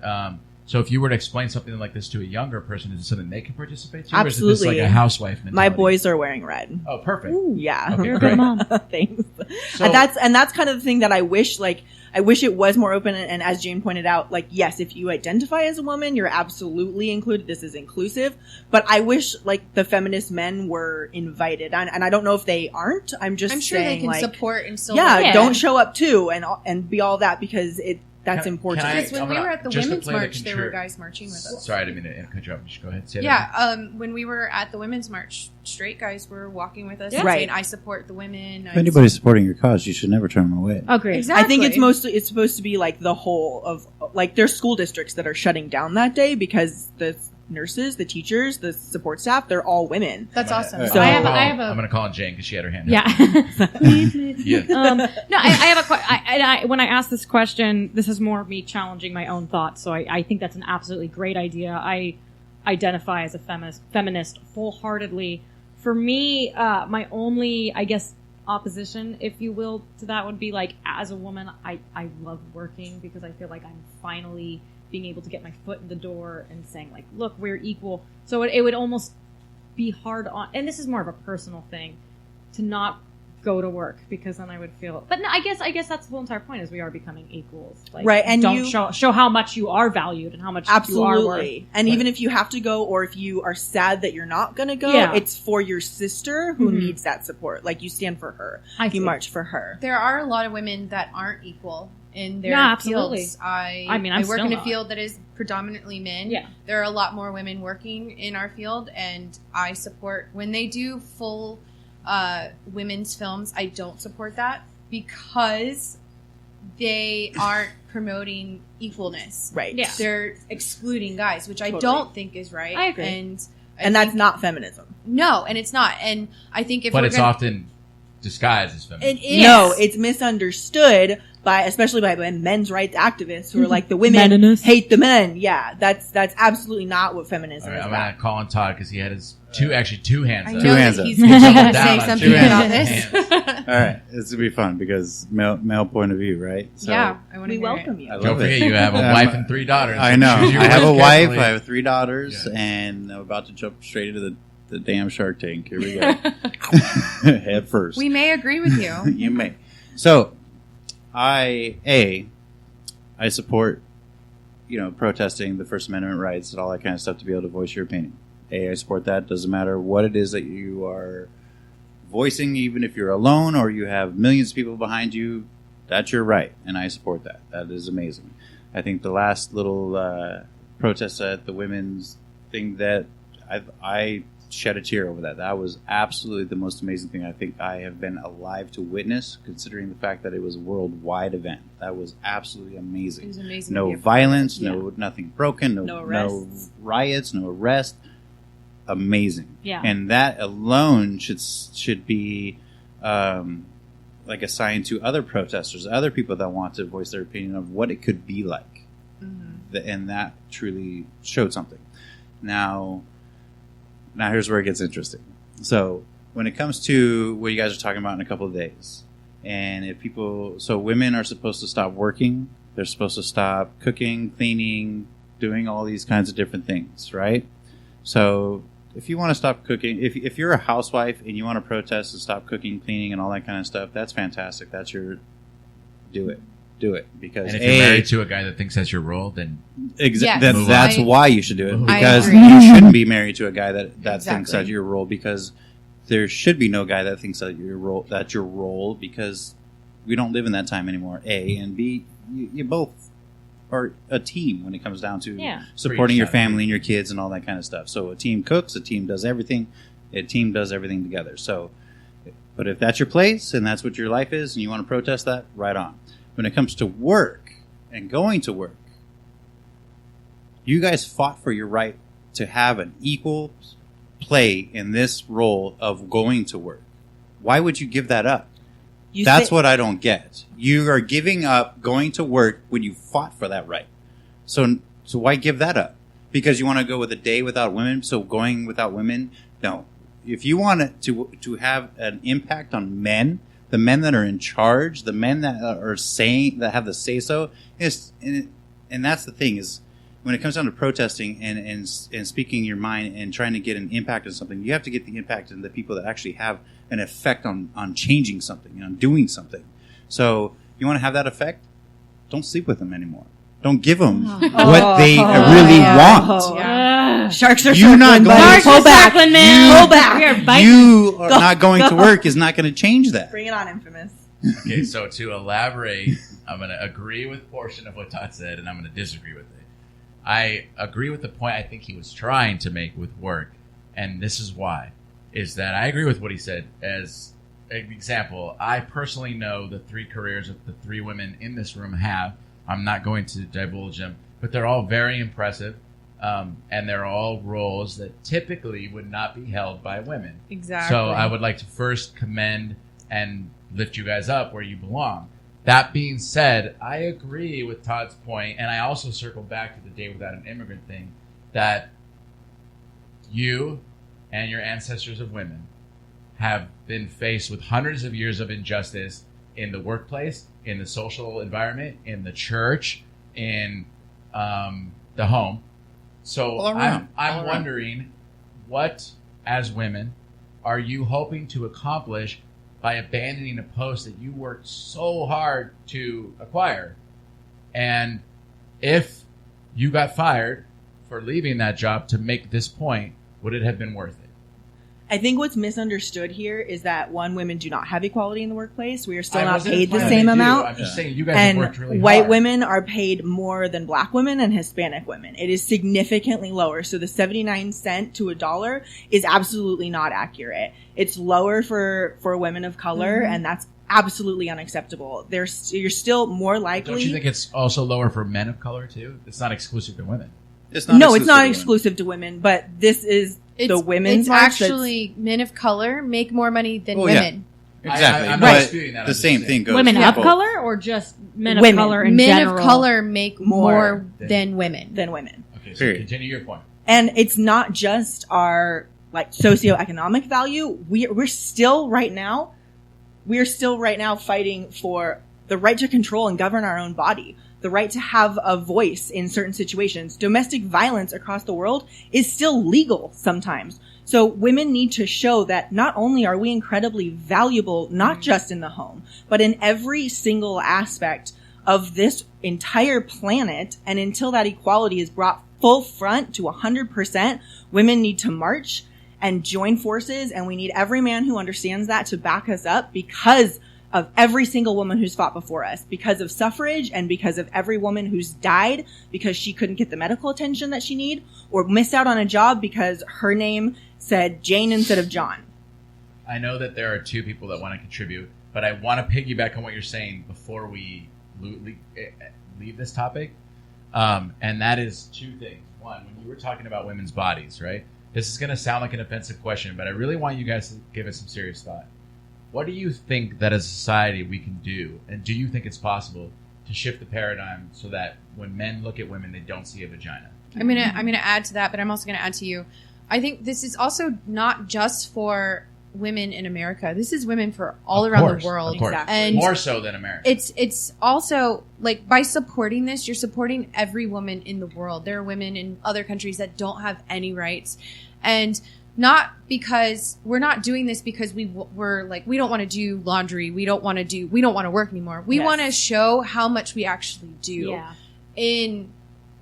Speaker 2: so if you were to explain something like this to a younger person, is it something they can participate to?
Speaker 11: Absolutely.
Speaker 2: Or is it just like a housewife mentality?
Speaker 11: My boys are wearing red.
Speaker 2: Oh, perfect.
Speaker 11: Ooh, yeah.
Speaker 2: Okay,
Speaker 10: you're a good mom.
Speaker 11: Thanks. So, and that's kind of the thing that I wish it was more open. And as Jane pointed out, like, yes, if you identify as a woman, you're absolutely included. This is inclusive. But I wish like the feminist men were invited. And I don't know if they aren't. I'm
Speaker 9: sure
Speaker 11: saying,
Speaker 9: they can
Speaker 11: like,
Speaker 9: support and still.
Speaker 11: Yeah, don't show up too and be all that, because that's important.
Speaker 9: Because when we were at the women's march, there were guys marching with us.
Speaker 2: Sorry, I didn't mean to cut you off. Just go ahead. Say
Speaker 9: that. When we were at the women's march, straight guys were walking with us and saying, "I support the women."
Speaker 6: If anybody's supporting your cause, you should never turn them away.
Speaker 10: Oh, great.
Speaker 9: Exactly.
Speaker 11: I think it's supposed to be like the whole of, like, there's school districts that are shutting down that day because the nurses, the teachers, the support staff, they're all women.
Speaker 9: That's awesome.
Speaker 10: So I'm
Speaker 2: going to call on Jane because she had her hand
Speaker 10: up.
Speaker 2: Yeah.
Speaker 10: Please. Yeah. No, I have a question. When I ask this question, this is more of me challenging my own thoughts. So I think that's an absolutely great idea. I identify as a feminist full-heartedly. For me, my only, I guess, opposition, if you will, to that would be like, as a woman, I love working because I feel like I'm finally being able to get my foot in the door and saying, like, look, we're equal. So it would almost be hard on, and this is more of a personal thing, to not go to work, because then I would feel, but no, I guess that's the whole entire point, is we are becoming equals. Like,
Speaker 11: right. And
Speaker 10: don't show how much you are valued and how much you are worth.
Speaker 11: And even if you have to go, or if you are sad that you're not going to go, it's for your sister who needs that support. Like, you stand for her. You march for her.
Speaker 9: There are a lot of women that aren't equal in their fields. I work in a field that is predominantly men. Yeah. There are a lot more women working in our field, and I support when they do full women's films. I don't support that because they aren't promoting equalness.
Speaker 11: Right.
Speaker 9: Yeah. They're excluding guys, which I don't think is right.
Speaker 10: I agree.
Speaker 11: And that's not feminism.
Speaker 9: No, and it's not. And I think
Speaker 2: but it's often disguised as feminist.
Speaker 11: It is. No, it's misunderstood especially by men's rights activists who are like, the women hate the men. Yeah, that's absolutely not what feminism is
Speaker 2: I'm
Speaker 11: about.
Speaker 2: going to call on Todd because he had his two hands up.
Speaker 6: Two hands up.
Speaker 9: He's going to say something about this.
Speaker 6: All right, this will be fun because male point of view, right? So
Speaker 9: yeah, I want to
Speaker 11: welcome you.
Speaker 2: Don't forget, you have a wife and 3 daughters.
Speaker 6: I know. I have a wife. I have 3 daughters, and I'm about to jump straight into the damn Shark Tank. Here we go. Head first.
Speaker 9: We may agree with you.
Speaker 6: You may. So, I support, protesting the First Amendment rights and all that kind of stuff to be able to voice your opinion. I support that. Doesn't matter what it is that you are voicing, even if you're alone or you have millions of people behind you, that's your right, and I support that. That is amazing. I think the last little protest at the women's thing that I shed a tear over that was absolutely the most amazing thing I think I have been alive to witness, considering the fact that it was a worldwide event. That was absolutely amazing.
Speaker 9: It was amazing.
Speaker 6: No violence, nothing broken, no riots, no arrests. Amazing.
Speaker 10: Yeah.
Speaker 6: And that alone should be like a sign to other protesters, other people that want to voice their opinion of what it could be like. Mm-hmm. And that truly showed something. Now here's where it gets interesting. So when it comes to what you guys are talking about in a couple of days, and so women are supposed to stop working, they're supposed to stop cooking, cleaning, doing all these kinds of different things, right? So if you want to stop cooking, if you're a housewife and you want to protest and stop cooking, cleaning, and all that kind of stuff, that's fantastic. That's do it. Because
Speaker 2: and if you're married to a guy that thinks that's your role, then
Speaker 6: that's why you should do it. Because
Speaker 9: agree.
Speaker 6: you shouldn't be married to a guy that thinks that's your role. Because there should be no guy that thinks that's your role. Because we don't live in that time anymore. A and B, you both are a team when it comes down to supporting your family and your kids and all that kind of stuff. So a team cooks, a team does everything, together. So, but if that's your place and that's what your life is, and you want to protest that, right on. When it comes to work and going to work, you guys fought for your right to have an equal play in this role of going to work. Why would you give that up? That's what I don't get. You are giving up going to work when you fought for that right. So why give that up? Because you want to go with a day without women? So going without women? No. If you want to have an impact on men, the men that are in charge, the men that have the say so, and that's the thing is when it comes down to protesting and speaking your mind and trying to get an impact on something, you have to get the impact on the people that actually have an effect on changing something, on doing something. So you want to have that effect? Don't sleep with them anymore. Don't give them what they really want.
Speaker 11: Yeah. Sharks are
Speaker 6: You're not going
Speaker 11: to pull back. Pull back.
Speaker 6: You are not going to work is not going to change that.
Speaker 11: Bring it on, Infamous.
Speaker 2: Okay, so to elaborate, I'm going to agree with a portion of what Todd said, and I'm going to disagree with it. I agree with the point I think he was trying to make with work, and this is why. Is that I agree with what he said. As an example, I personally know the 3 careers that the 3 women in this room have. I'm not going to divulge them, but they're all very impressive, and they're all roles that typically would not be held by women.
Speaker 9: Exactly.
Speaker 2: So I would like to first commend and lift you guys up where you belong. That being said, I agree with Todd's point, and I also circle back to the Day Without an Immigrant thing, that you and your ancestors of women have been faced with hundreds of years of injustice in the workplace, in the social environment, in the church, in the home. So I'm wondering, what, as women, are you hoping to accomplish by abandoning a post that you worked so hard to acquire? And if you got fired for leaving that job to make this point, would it have been worth it?
Speaker 11: I think what's misunderstood here is that women do not have equality in the workplace. We are still not paid the same amount.
Speaker 2: I'm just saying you guys have worked really hard.
Speaker 11: White women are paid more than black women and Hispanic women. It is significantly lower. So the 79 cents to $1 is absolutely not accurate. It's lower for women of color, and that's absolutely unacceptable. You're still more likely.
Speaker 2: Don't you think it's also lower for men of color too? It's not exclusive to women.
Speaker 11: It's not exclusive to women, but this is the women's march.
Speaker 9: Actually, men of color make more money than women.
Speaker 6: Exactly.
Speaker 2: I'm
Speaker 6: but
Speaker 2: not disputing that.
Speaker 6: the same thing goes
Speaker 10: Women
Speaker 6: for
Speaker 10: of
Speaker 6: both.
Speaker 10: color or just men
Speaker 11: Women.
Speaker 10: of color in
Speaker 9: Men
Speaker 10: general?
Speaker 9: of color make more
Speaker 6: Than-
Speaker 9: than women.
Speaker 11: Than women.
Speaker 2: Okay, so
Speaker 6: Period.
Speaker 2: continue your point.
Speaker 11: And it's not just our like socioeconomic value. We're still right now fighting for the right to control and govern our own body, the right to have a voice in certain situations. Domestic violence across the world is still legal sometimes. So women need to show that not only are we incredibly valuable, not just in the home, but in every single aspect of this entire planet. And until that equality is brought full front to 100%, women need to march and join forces. And we need every man who understands that to back us up, because of every single woman who's fought before us, because of suffrage, and because of every woman who's died because she couldn't get the medical attention that she needed, or missed out on a job because her name said Jane instead of John.
Speaker 2: I know that there are two people that want to contribute, but I want to piggyback on what you're saying before we leave this topic. And that is two things. One, when you were talking about women's bodies, right? This is going to sound like an offensive question, but I really want you guys to give it some serious thought. What do you think that as a society we can do? And do you think it's possible to shift the paradigm so that when men look at women, they don't see a vagina?
Speaker 9: I'm gonna add to that, but I'm also gonna add to you. I think this is also not just for women in America. This is women for all around the world.
Speaker 2: Of course.
Speaker 9: And
Speaker 2: more so than America.
Speaker 9: It's also like by supporting this, you're supporting every woman in the world. There are women in other countries that don't have any rights, and not because we're not doing this because we're like we don't want to do laundry, we don't want to work anymore. We want to show how much we actually do, in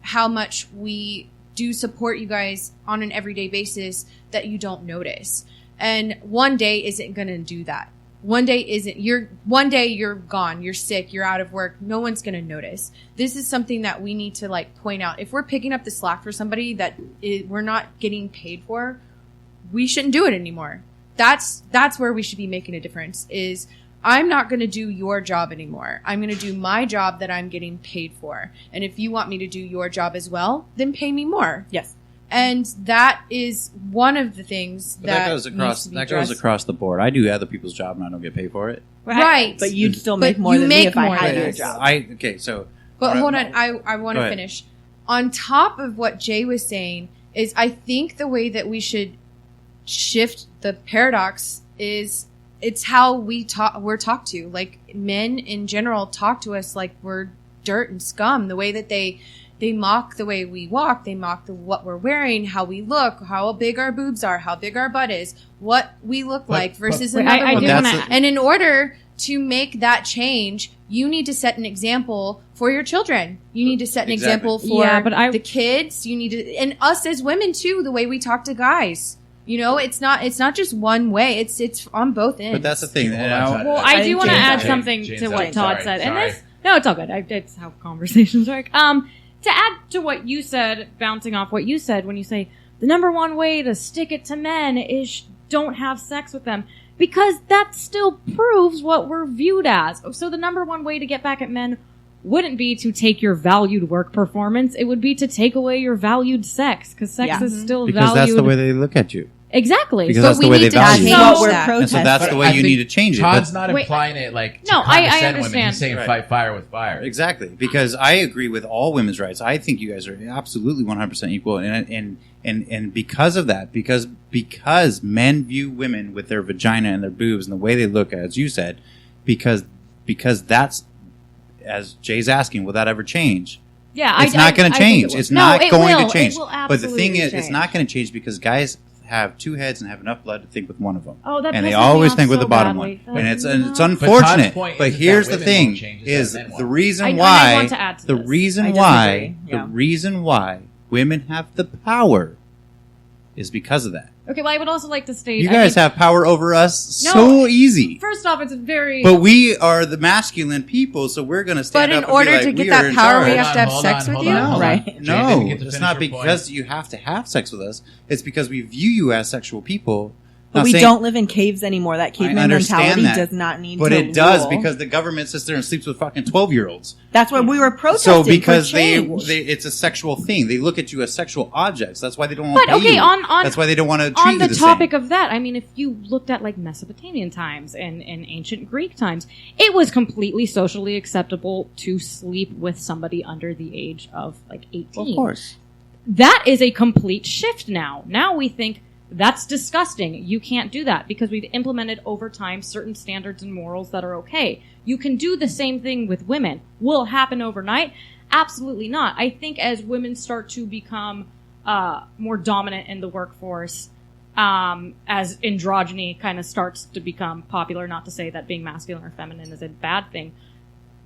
Speaker 9: how much we do support you guys on an everyday basis that you don't notice. And one day isn't going to do that. One day you're gone, you're sick, you're out of work. No one's going to notice. This is something that we need to like point out. If we're picking up the slack for somebody that we're not getting paid for, we shouldn't do it anymore. That's where we should be making a difference. Is I'm not going to do your job anymore. I'm going to do my job that I'm getting paid for. And if you want me to do your job as well, then pay me more.
Speaker 11: Yes.
Speaker 9: And that is one of the things that
Speaker 6: goes across.
Speaker 9: needs to be
Speaker 6: Goes across the board. I do other people's job and I don't get paid for it.
Speaker 9: Right.
Speaker 11: But you'd still make more than me if I had your job.
Speaker 9: But hold on, I want to finish. On top of what Jay was saying is I think the way that we should shift the paradox is it's how we're talked to. Like men in general talk to us like we're dirt and scum. The way that they mock the way we walk, they mock what we're wearing, how we look, how big our boobs are, how big our butt is, what we look like versus another woman. And in order to make that change, you need to set an example for your children. You need to set an example for the kids. You need to, and us as women too, the way we talk to guys. You know, it's not just one way. It's on both ends.
Speaker 6: But that's the thing.
Speaker 10: Well, I do want to add something to what Todd said. And this, no, it's all good. It's how conversations work. To add to what you said, bouncing off what you said, when you say the number one way to stick it to men is don't have sex with them, because that still proves what we're viewed as. So the number one way to get back at men wouldn't be to take your valued work performance. It would be to take away your valued sex, because sex is still
Speaker 6: because
Speaker 10: valued.
Speaker 6: That's the way they look at you.
Speaker 10: Exactly.
Speaker 6: Because
Speaker 10: so
Speaker 6: that's the way they value you.
Speaker 10: And
Speaker 6: so that's the way you need to change it.
Speaker 2: Todd's not implying it like to
Speaker 10: I understand.
Speaker 2: Women. He's saying fight fire with fire.
Speaker 6: Exactly. Because I agree with all women's rights. I think you guys are absolutely 100% equal. And because of that, because men view women with their vagina and their boobs and the way they look, as you said, because that's, as Jay's asking, will that ever change?
Speaker 10: Yeah,
Speaker 6: it's not going to change. It's not going to change.
Speaker 10: But
Speaker 6: the thing is, it's not going to change because guys have two heads and have enough blood to think with one of them.
Speaker 10: Oh, that
Speaker 6: and they
Speaker 10: pisses
Speaker 6: always
Speaker 10: me
Speaker 6: think
Speaker 10: off
Speaker 6: with
Speaker 10: so
Speaker 6: the bottom
Speaker 10: badly.
Speaker 6: one. And it's unfortunate. But here's the thing: is the reason why the reason why women have the power is because of that.
Speaker 10: Okay, well, I would also like to state...
Speaker 6: You guys have power over us so easy.
Speaker 10: First off, it's very...
Speaker 6: But we are the masculine people, so we're going to stand up and be like,
Speaker 9: But in order to get that power, we have to have sex with you?
Speaker 6: Right. No, it's not because you have to have sex with us. It's because we view you as sexual people.
Speaker 11: But
Speaker 6: Not
Speaker 11: we
Speaker 6: saying-
Speaker 11: don't live in caves anymore. That
Speaker 6: I
Speaker 11: caveman
Speaker 6: understand
Speaker 11: mentality
Speaker 6: that,
Speaker 11: does not need
Speaker 6: but
Speaker 11: to
Speaker 6: it does
Speaker 11: rule.
Speaker 6: because the government sits there and sleeps with fucking 12-year-olds.
Speaker 11: That's why we were protesting.
Speaker 6: So because
Speaker 11: for change.
Speaker 6: it's a sexual thing, they look at you as sexual objects. That's why they don't want
Speaker 10: But
Speaker 6: to pay
Speaker 10: okay,
Speaker 6: you.
Speaker 10: on
Speaker 6: That's why they don't want to treat
Speaker 10: on
Speaker 6: you
Speaker 10: the
Speaker 6: the
Speaker 10: topic
Speaker 6: same.
Speaker 10: of that, I mean, if you looked at like Mesopotamian times and ancient Greek times, it was completely socially acceptable to sleep with somebody under the age of like 18.
Speaker 6: Of course.
Speaker 10: That is a complete shift now. Now we think that's disgusting. You can't do that because we've implemented over time certain standards and morals that are okay. You can do the same thing with women. Will it happen overnight? Absolutely not. I think as women start to become more dominant in the workforce, as androgyny kind of starts to become popular, not to say that being masculine or feminine is a bad thing,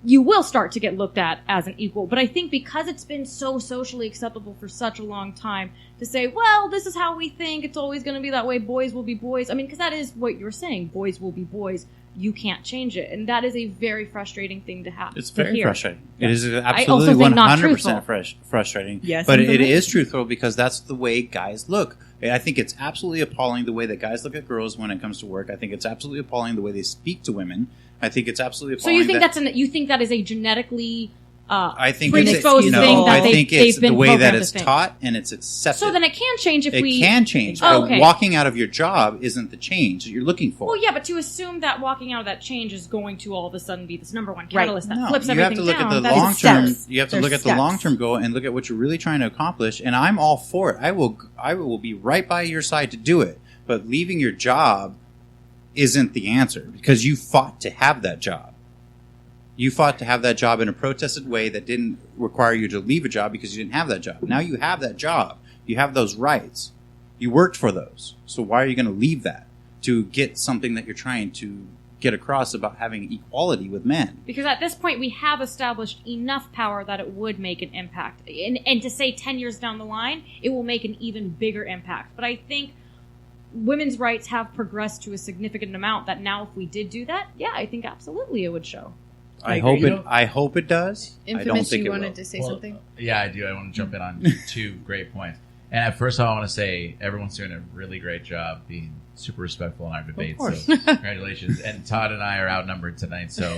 Speaker 10: you will start to get looked at as an equal. But I think because it's been so socially acceptable for such a long time to say, well, this is how we think, it's always going to be that way, boys will be boys. I mean, because that is what you're saying, boys will be boys. You can't change it. And that is a very frustrating thing to have.
Speaker 6: It's
Speaker 10: to
Speaker 6: very
Speaker 10: hear.
Speaker 6: frustrating. It is
Speaker 10: I
Speaker 6: absolutely
Speaker 10: also think not
Speaker 6: 100% frustrating.
Speaker 11: Yes,
Speaker 6: but
Speaker 11: and
Speaker 6: it
Speaker 11: the
Speaker 6: is truthful because that's the way guys look. I think it's absolutely appalling the way that guys look at girls when it comes to work. I think it's absolutely appalling the way they speak to women. I think it's absolutely
Speaker 10: So
Speaker 6: appalling.
Speaker 10: you think that is a genetically
Speaker 6: I think
Speaker 10: predisposed
Speaker 6: it's,
Speaker 10: thing that
Speaker 6: I think it's
Speaker 10: they've been
Speaker 6: the way that
Speaker 10: programmed
Speaker 6: it's
Speaker 10: to think.
Speaker 6: taught and it's accepted.
Speaker 10: So then it can change if
Speaker 6: it
Speaker 10: we...
Speaker 6: can change,
Speaker 10: Oh,
Speaker 6: but
Speaker 10: okay.
Speaker 6: walking out of your job isn't the change that you're looking for.
Speaker 10: Well, yeah, but to assume that walking out of that change is going to all of a sudden be this number one
Speaker 11: Right.
Speaker 10: catalyst that
Speaker 6: No,
Speaker 10: flips
Speaker 6: you have
Speaker 10: everything
Speaker 6: to look
Speaker 10: down.
Speaker 6: at the
Speaker 10: that is
Speaker 6: long term.
Speaker 11: steps.
Speaker 6: You have to
Speaker 11: There's
Speaker 6: look at the
Speaker 11: steps.
Speaker 6: long term goal and look at what you're really trying to accomplish. And I'm all for it. I will be right by your side to do it. But leaving your job isn't the answer because you fought to have that job. You fought to have that job in a protested way that didn't require you to leave a job because you didn't have that job. Now you have that job. You have those rights. You worked for those. So why are you going to leave that to get something that you're trying to get across about having equality with men?
Speaker 10: Because at this point, we have established enough power that it would make an impact. And to say 10 years down the line, it will make an even bigger impact. But I think women's rights have progressed to a significant amount that now if we did do that, yeah, I think absolutely it would show.
Speaker 6: I hope it does. I don't
Speaker 9: Infamous,
Speaker 6: think
Speaker 9: you
Speaker 6: it will.
Speaker 9: wanted to say something?
Speaker 2: Yeah, I do. I want to jump in on two great points. And at first, I want to say everyone's doing a really great job being super respectful in our debates. So congratulations. And Todd and I are outnumbered tonight, so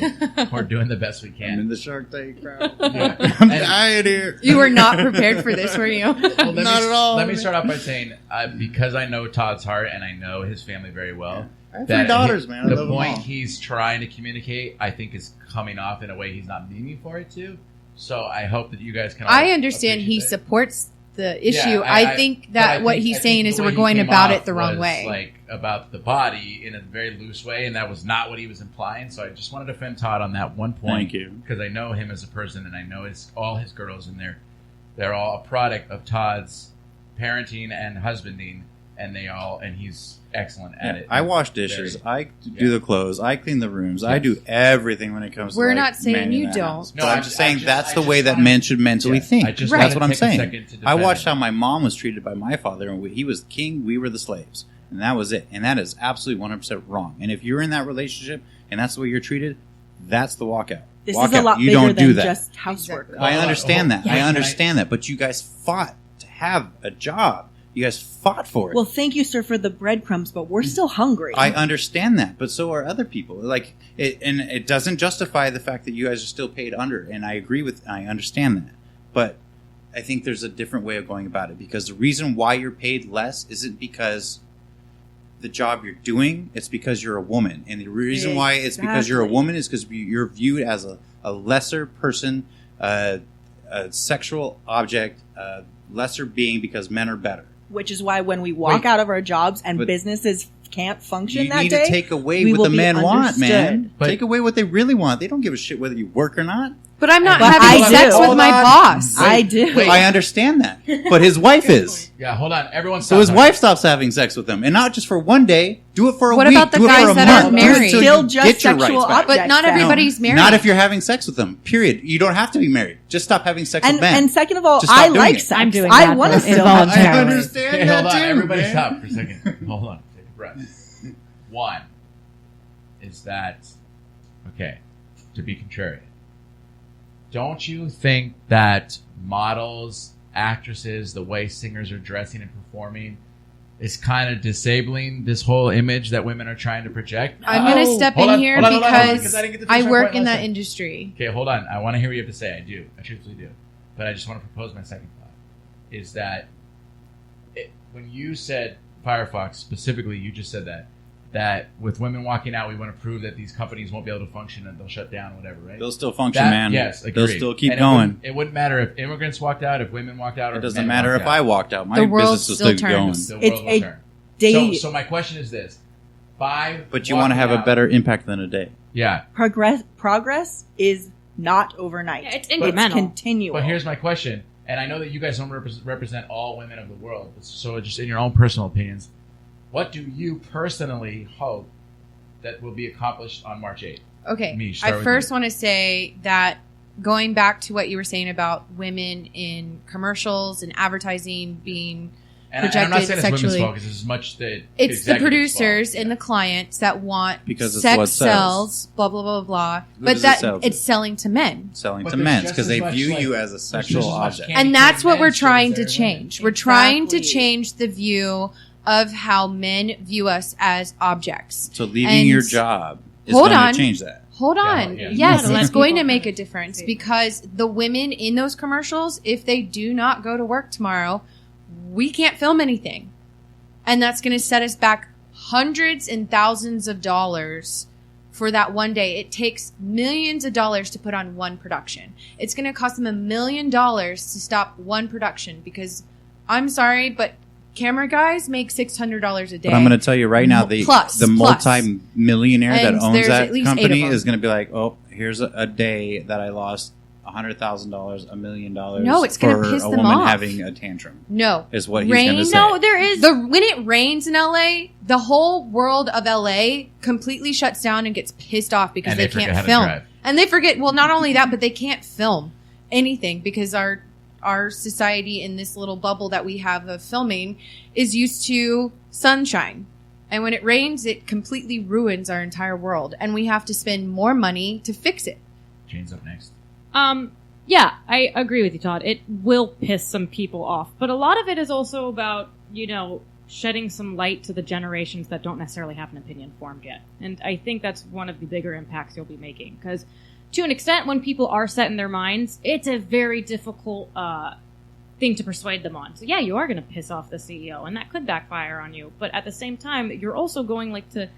Speaker 2: we're doing the best we can.
Speaker 6: I'm in the Shark Tank crowd.
Speaker 2: Yeah.
Speaker 6: I'm dying here.
Speaker 9: You were not prepared for this, were you?
Speaker 2: Well,
Speaker 6: Not at all.
Speaker 2: Let me start off by saying, because I know Todd's heart and I know his family very well,
Speaker 6: I have 3 daughters, man. I
Speaker 2: the
Speaker 6: love them
Speaker 2: point
Speaker 6: all.
Speaker 2: he's trying to communicate, I think, is coming off in a way he's not meaning for it to. So I hope that you guys can all
Speaker 9: I understand he
Speaker 2: appreciate that.
Speaker 9: supports the issue.
Speaker 2: Yeah,
Speaker 9: I think
Speaker 2: but
Speaker 9: that
Speaker 2: I
Speaker 9: what
Speaker 2: think-
Speaker 9: he's
Speaker 2: I
Speaker 9: saying
Speaker 2: think
Speaker 9: is
Speaker 2: the
Speaker 9: we're
Speaker 2: way he
Speaker 9: going
Speaker 2: came
Speaker 9: about
Speaker 2: off
Speaker 9: it the wrong
Speaker 2: was,
Speaker 9: way.
Speaker 2: like about the body in a very loose way, and that was not what he was implying. So I just want to defend Todd on that one point.
Speaker 6: Thank you.
Speaker 2: Because I know him as a person, and I know all his girls in there. They're all a product of Todd's parenting and husbanding, and he's excellent at it.
Speaker 6: I wash dishes.
Speaker 2: Very-
Speaker 6: I do the clothes. I clean the rooms. I do everything when it comes
Speaker 9: We're
Speaker 6: to
Speaker 9: not saying
Speaker 6: men in
Speaker 9: you
Speaker 6: the
Speaker 9: don't.
Speaker 6: house.
Speaker 2: No,
Speaker 6: But
Speaker 2: I
Speaker 6: I'm
Speaker 2: just-
Speaker 6: saying
Speaker 2: I just-
Speaker 6: that's
Speaker 2: I
Speaker 6: the
Speaker 2: just
Speaker 6: way that
Speaker 2: wanted-
Speaker 6: men should mentally
Speaker 2: Yeah,
Speaker 6: think.
Speaker 2: I just
Speaker 6: That's
Speaker 2: wanted
Speaker 6: what
Speaker 2: to
Speaker 6: I'm
Speaker 2: take a
Speaker 6: saying.
Speaker 2: second to
Speaker 6: I
Speaker 2: defend
Speaker 6: watched
Speaker 2: it.
Speaker 6: how my mom was treated by my father, and he was king. We were the slaves, and that was it. And that is absolutely 100% wrong. And if you're in that relationship and that's the way you're treated, that's the walkout.
Speaker 11: This
Speaker 6: Walk
Speaker 11: is a
Speaker 6: out.
Speaker 11: lot
Speaker 6: You
Speaker 11: bigger
Speaker 6: don't
Speaker 11: than
Speaker 6: do that.
Speaker 11: just housework.
Speaker 6: I understand that.
Speaker 2: Yeah.
Speaker 6: I understand that. But you guys fought to have a job. You guys fought for it.
Speaker 11: Well, thank you, sir, for the breadcrumbs, but we're still hungry.
Speaker 6: I understand that, but so are other people. Like, and it doesn't justify the fact that you guys are still paid under. And I understand that, but I think there's a different way of going about it because the reason why you're paid less isn't because the job you're doing; it's because you're a woman. And the reason why it's because you're a woman is because you're viewed as a lesser person, a sexual object, a lesser being because men are better.
Speaker 11: Which is why when we walk out of our jobs and businesses can't function
Speaker 6: You
Speaker 11: that
Speaker 6: need
Speaker 11: day,
Speaker 6: to take away
Speaker 11: we
Speaker 6: what
Speaker 11: will
Speaker 6: the
Speaker 11: be
Speaker 6: men want, man.
Speaker 11: understood.
Speaker 2: But-
Speaker 6: Take away what they really want. They don't give a shit whether you work or not.
Speaker 9: But I'm not
Speaker 11: But
Speaker 9: having
Speaker 11: I
Speaker 9: sex
Speaker 11: do.
Speaker 9: with
Speaker 6: Hold
Speaker 9: my
Speaker 6: on.
Speaker 9: boss.
Speaker 11: I do.
Speaker 2: Wait.
Speaker 6: I understand that, but his wife is.
Speaker 2: Yeah, hold on. Everyone
Speaker 6: So
Speaker 2: stop
Speaker 6: his
Speaker 2: talking.
Speaker 6: wife stops having sex with him, and not just for one day. Do it for a
Speaker 9: What
Speaker 6: week.
Speaker 9: about the
Speaker 6: do it
Speaker 9: guys
Speaker 6: for a
Speaker 9: that
Speaker 6: month.
Speaker 9: aren't
Speaker 6: Do it
Speaker 9: married?
Speaker 6: till
Speaker 11: Still
Speaker 6: you
Speaker 11: just
Speaker 6: get your
Speaker 11: sexual
Speaker 6: rights back.
Speaker 9: But not
Speaker 11: No,
Speaker 9: everybody's married.
Speaker 6: Not if you're having sex with them. Period. You don't have to be married. Just stop having sex with men.
Speaker 11: And second of all,
Speaker 6: Just stop
Speaker 11: I
Speaker 6: doing
Speaker 11: like
Speaker 6: it.
Speaker 11: sex.
Speaker 10: I'm doing
Speaker 11: I
Speaker 10: that,
Speaker 11: want to
Speaker 10: but
Speaker 11: still have
Speaker 10: involuntarily.
Speaker 6: I
Speaker 11: sex.
Speaker 6: understand
Speaker 2: Okay,
Speaker 6: that
Speaker 2: hold on.
Speaker 6: too,
Speaker 2: Everybody
Speaker 6: man.
Speaker 2: stop for a second. Hold on. Take a breath. One is that, okay, to be contrarian. Don't you think that models, actresses, the way singers are dressing and performing is kind of disabling this whole image that women are trying to project.
Speaker 9: I'm going to step in here because I work in that industry.
Speaker 2: Okay, hold on. I want to hear what you have to say. I do. I truthfully do. But I just want to propose my second thought. Is that when you said Firefox, specifically, you just said that with women walking out, we want to prove that these companies won't be able to function and they'll shut down, whatever, right?
Speaker 6: They'll still function, man.
Speaker 2: Yes, agreed.
Speaker 6: They'll still keep going.
Speaker 2: It wouldn't matter if immigrants walked out, if women walked out, or
Speaker 6: it doesn't matter if I walked out. My
Speaker 9: the world
Speaker 6: business will still going.
Speaker 2: The world will turn.
Speaker 11: Day.
Speaker 2: So my question is this: 5.
Speaker 6: But you want to have a better impact than a day.
Speaker 2: Yeah.
Speaker 11: Progress is not overnight.
Speaker 10: Yeah, it's
Speaker 11: incremental. It's continual.
Speaker 2: But here's my question, and I know that you guys don't represent all women of the world. So just in your own personal opinions, what do you personally hope that will be accomplished on March 8th?
Speaker 9: Okay.
Speaker 2: Meesh,
Speaker 9: I first want to say that going back to what you were saying about women in commercials and advertising being projected
Speaker 2: and I'm not saying
Speaker 9: sexually.
Speaker 2: It's women's fault because it's much that
Speaker 9: it's the producers and the clients that want
Speaker 6: because it's
Speaker 9: sex
Speaker 6: what
Speaker 9: sells, blah blah blah blah.
Speaker 6: Who
Speaker 9: but
Speaker 6: does
Speaker 9: that
Speaker 6: it sell to?
Speaker 9: it's selling to men.
Speaker 6: Selling to men because they view you as a sexual object.
Speaker 9: And that's what we're trying to change. We're trying to change the view of how men view us as objects.
Speaker 6: So leaving your job is going to change that.
Speaker 9: Hold on. Yes, it's going to make a difference because the women in those commercials, if they do not go to work tomorrow, we can't film anything. And that's going to set us back hundreds and thousands of dollars for that one day. It takes millions of dollars to put on one production. It's going to cost them $1 million to stop one production because I'm sorry, but camera guys make $600 a day.
Speaker 6: But I'm going to tell you right now, the multi-millionaire that owns that company is going to be like, oh, here's a day that I lost $100,000, $1 million.
Speaker 9: No, it's going to piss them off.
Speaker 6: For a woman having a tantrum.
Speaker 9: No,
Speaker 6: is what he's going to say.
Speaker 9: No, there is when it rains in LA, the whole world of LA completely shuts down and gets pissed off because they can't film. And they forget. Well, not only that, but they can't film anything because our society in this little bubble that we have of filming is used to sunshine. And when it rains, it completely ruins our entire world. And we have to spend more money to fix it.
Speaker 2: Jane's up next.
Speaker 10: Yeah, I agree with you, Todd. It will piss some people off. But a lot of it is also about, shedding some light to the generations that don't necessarily have an opinion formed yet. And I think that's one of the bigger impacts you'll be making. Because to an extent, when people are set in their minds, it's a very difficult thing to persuade them on. So yeah, you are going to piss off the CEO, and that could backfire on you. But at the same time, you're also going to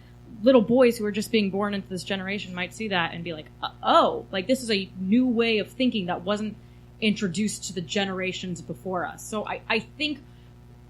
Speaker 10: little boys who are just being born into this generation might see that and be like, oh, this is a new way of thinking that wasn't introduced to the generations before us. So I think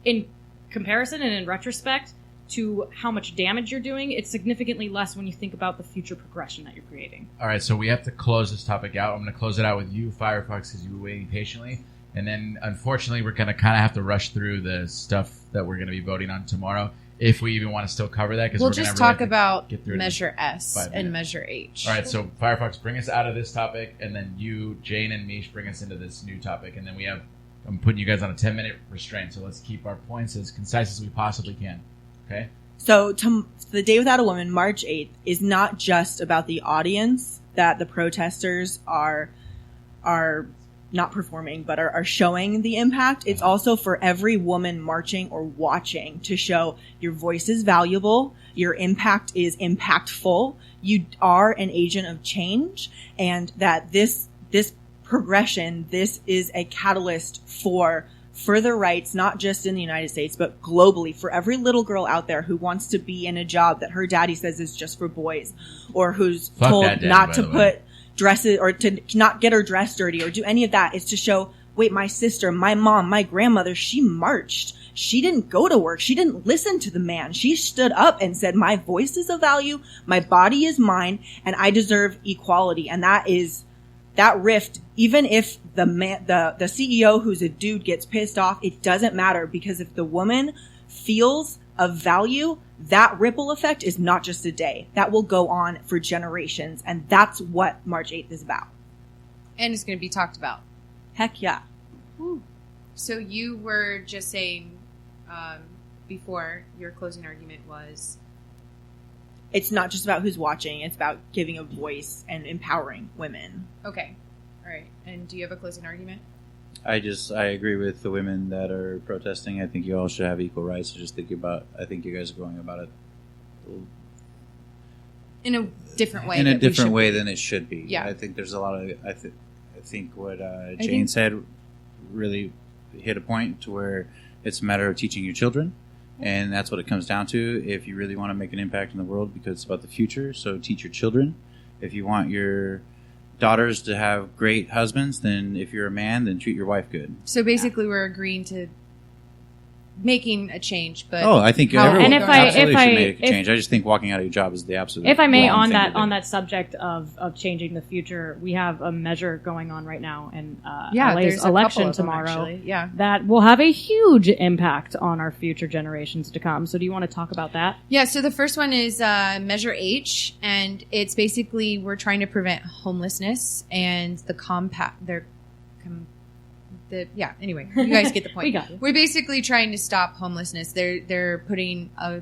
Speaker 10: in comparison and in retrospect to how much damage you're doing, it's significantly less when you think about the future progression that you're creating.
Speaker 2: All right, so we have to close this topic out. I'm going to close it out with you, Firefox, because you were waiting patiently. And then, unfortunately, we're going to kind of have to rush through the stuff that we're going to be voting on tomorrow, if we even want to still cover that.
Speaker 9: We'll just talk about Measure S and Measure H.
Speaker 2: All right, so Firefox, bring us out of this topic, and then you, Jane, and Meesh bring us into this new topic. And then I'm putting you guys on a 10-minute restraint, so let's keep our points as concise as we possibly can. Okay?
Speaker 11: So the Day Without a Woman, March 8th, is not just about the audience that the protesters are not performing, but are showing the impact. It's also for every woman marching or watching to show your voice is valuable, your impact is impactful, you are an agent of change, and that this progression, this is a catalyst for further rights, not just in the United States, but globally, for every little girl out there who wants to be in a job that her daddy says is just for boys, or who's told not to put dresses or to not get her dress dirty or do any of that. It's to show, wait, my sister, my mom, my grandmother, she marched. She didn't go to work. She didn't listen to the man. She stood up and said, my voice is of value. My body is mine and I deserve equality. And that rift, even if the CEO who's a dude gets pissed off, it doesn't matter, because if the woman feels of value, that ripple effect is not just a day. That will go on for generations. And that's what March 8th is about.
Speaker 9: And it's going to be talked about.
Speaker 11: Heck yeah.
Speaker 9: Woo. So you were just saying before, your closing argument was?
Speaker 11: It's not just about who's watching. It's about giving a voice and empowering women.
Speaker 9: Okay. All right. And do you have a closing argument?
Speaker 6: I agree with the women that are protesting. I think you all should have equal rights. I think you guys are going about it
Speaker 9: in a different way.
Speaker 6: Than it should be.
Speaker 9: Yeah.
Speaker 6: I think there's a lot of. I think what Jane said really hit a point to where it's a matter of teaching your children, and that's what it comes down to. If you really want to make an impact in the world, because it's about the future, so teach your children. If you want your daughters to have great husbands, then if you're a man, then treat your wife good.
Speaker 9: So basically, we're agreeing to making a change. But
Speaker 6: I think everyone absolutely should make a change. I just think walking out of your job is the absolute.
Speaker 10: If I may,
Speaker 6: wrong thing
Speaker 10: on that subject of changing the future, we have a measure going on right now in LA's election tomorrow. That will have a huge impact on our future generations to come. So, do you want to talk about that?
Speaker 9: Yeah. So the first one is Measure H, and it's basically we're trying to prevent homelessness and the anyway, you guys get the point.
Speaker 10: We got it.
Speaker 9: We're basically trying to stop homelessness. They're putting a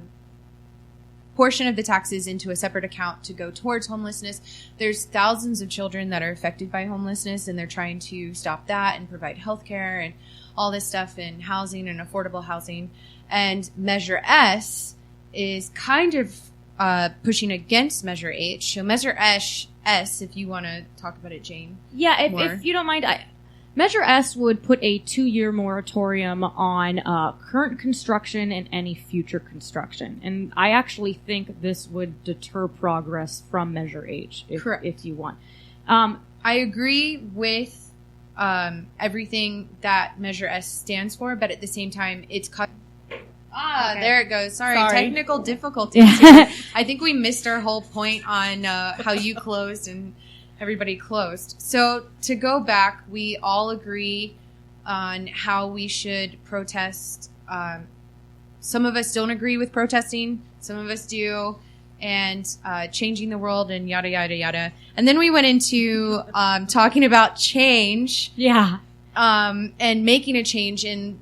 Speaker 9: portion of the taxes into a separate account to go towards homelessness. There's thousands of children that are affected by homelessness, and they're trying to stop that and provide health care and all this stuff and housing and affordable housing. And Measure S is kind of pushing against Measure H. So Measure S, if you want to talk about it, Jane.
Speaker 10: Yeah, if you don't mind, Measure S would put a 2-year moratorium on current construction and any future construction. And I actually think this would deter progress from Measure H, if you want.
Speaker 9: I agree with everything that Measure S stands for, but at the same time, it's there it goes. Sorry. Technical difficulties. I think we missed our whole point on how you closed and everybody closed. So to go back, we all agree on how we should protest. Some of us don't agree with protesting. Some of us do. And changing the world and yada, yada, yada. And then we went into talking about change.
Speaker 10: Yeah.
Speaker 9: And making a change. And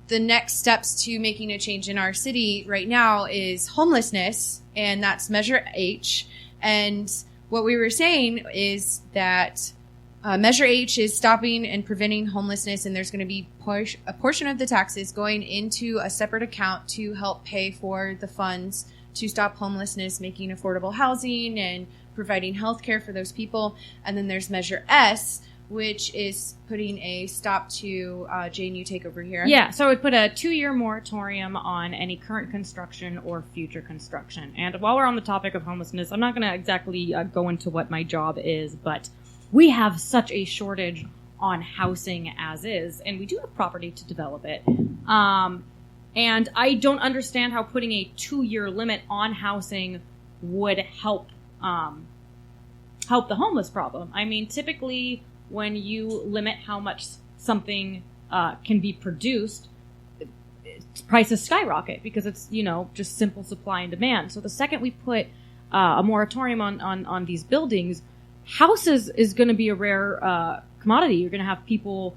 Speaker 9: the next steps to making a change in our city right now is homelessness. And that's Measure H. And what we were saying is that Measure H is stopping and preventing homelessness, and there's going to be a portion of the taxes going into a separate account to help pay for the funds to stop homelessness, making affordable housing, and providing health care for those people. And then there's Measure S, which is putting a stop to, Jane, you take over here.
Speaker 10: Yeah, so it would put a 2-year moratorium on any current construction or future construction. And while we're on the topic of homelessness, I'm not going to exactly go into what my job is, but we have such a shortage on housing as is, and we do have property to develop it. And I don't understand how putting a 2-year limit on housing would help the homeless problem. I mean, typically, when you limit how much something can be produced, prices skyrocket because it's, just simple supply and demand. So the second we put a moratorium on these buildings, houses is going to be a rare commodity. You're going to have people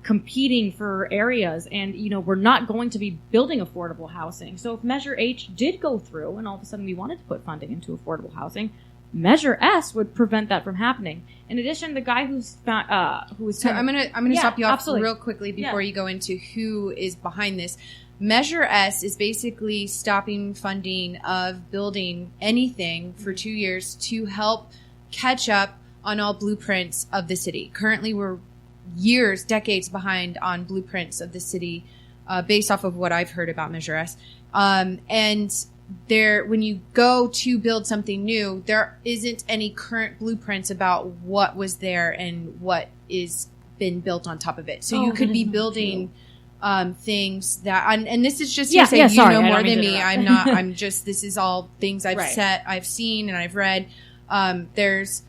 Speaker 10: competing for areas, and, we're not going to be building affordable housing. So if Measure H did go through and all of a sudden we wanted to put funding into affordable housing, Measure S would prevent that from happening. In addition, the guy who was
Speaker 9: so I'm gonna stop you off real quickly before you go into who is behind this. Measure S is basically stopping funding of building anything for 2 years to help catch up on all blueprints of the city. Currently, we're decades behind on blueprints of the city, based off of what I've heard about Measure S. And when you go to build something new, there isn't any current blueprints about what was there and what is been built on top of it. So you could be building things that, and this is just you saying you know more than me. I'm not. I'm just. This is all things I've seen, and I've read. There's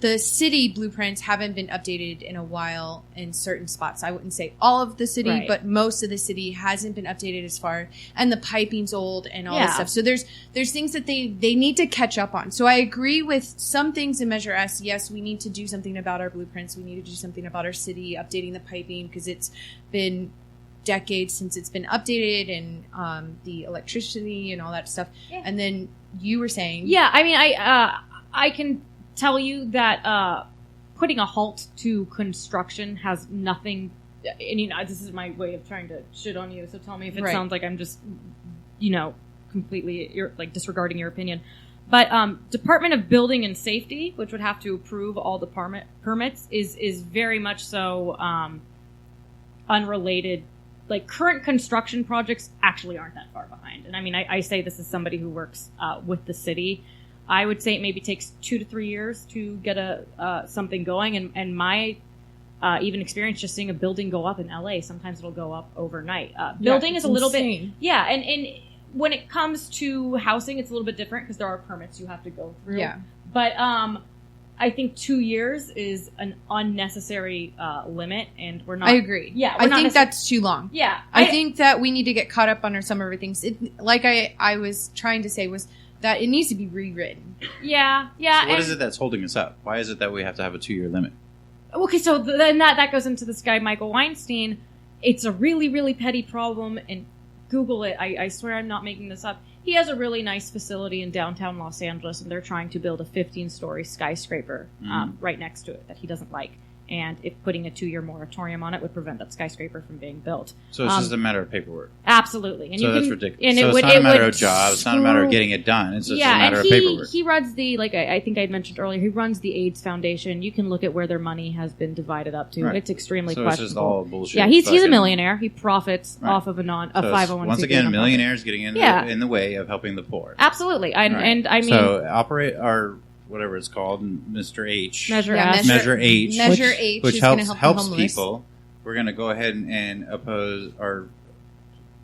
Speaker 9: the city blueprints haven't been updated in a while in certain spots. I wouldn't say all of the city, but most of the city hasn't been updated as far, and the piping's old and all this stuff. So there's things that they need to catch up on. So I agree with some things in Measure S. Yes, we need to do something about our blueprints. We need to do something about our city, updating the piping, because it's been decades since it's been updated, and the electricity and all that stuff. Yeah. And then you were saying,
Speaker 10: I mean, I can tell you that putting a halt to construction has nothing. And this is my way of trying to shit on you. So tell me if it sounds like I'm just, completely disregarding your opinion. But Department of Building and Safety, which would have to approve all the permits, is very much so unrelated. Like, current construction projects actually aren't that far behind. And I mean, I say this as somebody who works with the city. I would say it maybe takes 2 to 3 years to get something going. And my even experience just seeing a building go up in LA, sometimes it'll go up overnight. Building is a little bit... Yeah, and when it comes to housing, it's a little bit different because there are permits you have to go through. Yeah. But I think 2 years is an unnecessary limit, and we're not...
Speaker 9: I agree.
Speaker 10: Yeah,
Speaker 9: I think that's too long.
Speaker 10: Yeah.
Speaker 9: I think that we need to get caught up on some of our things. Like I was trying to say was that it needs to be rewritten.
Speaker 10: Yeah.
Speaker 6: So what is it that's holding us up? Why is it that we have to have a 2-year limit?
Speaker 10: Okay, so then that goes into this guy, Michael Weinstein. It's a really, really petty problem, and Google it. I swear I'm not making this up. He has a really nice facility in downtown Los Angeles, and they're trying to build a 15-story skyscraper right next to it that he doesn't like. And if putting a 2-year moratorium on it would prevent that skyscraper from being built.
Speaker 6: So it's just a matter of paperwork.
Speaker 10: Absolutely. And
Speaker 6: so that's ridiculous.
Speaker 10: And
Speaker 6: so it's not a matter of jobs. It's not a matter of getting it done. It's just a matter of paperwork.
Speaker 10: He runs I think I had mentioned earlier, he runs the AIDS Foundation. You can look at where their money has been divided up to. Right. It's extremely questionable.
Speaker 6: It's just all bullshit.
Speaker 10: Yeah, he's a millionaire. He profits off of a 501c3.
Speaker 6: Once again, millionaires getting in the way of helping the poor.
Speaker 10: Absolutely. And I mean...
Speaker 6: So operate our... whatever it's called, Mr. H.
Speaker 10: Measure
Speaker 6: H, which helps people. We're going to go ahead and oppose or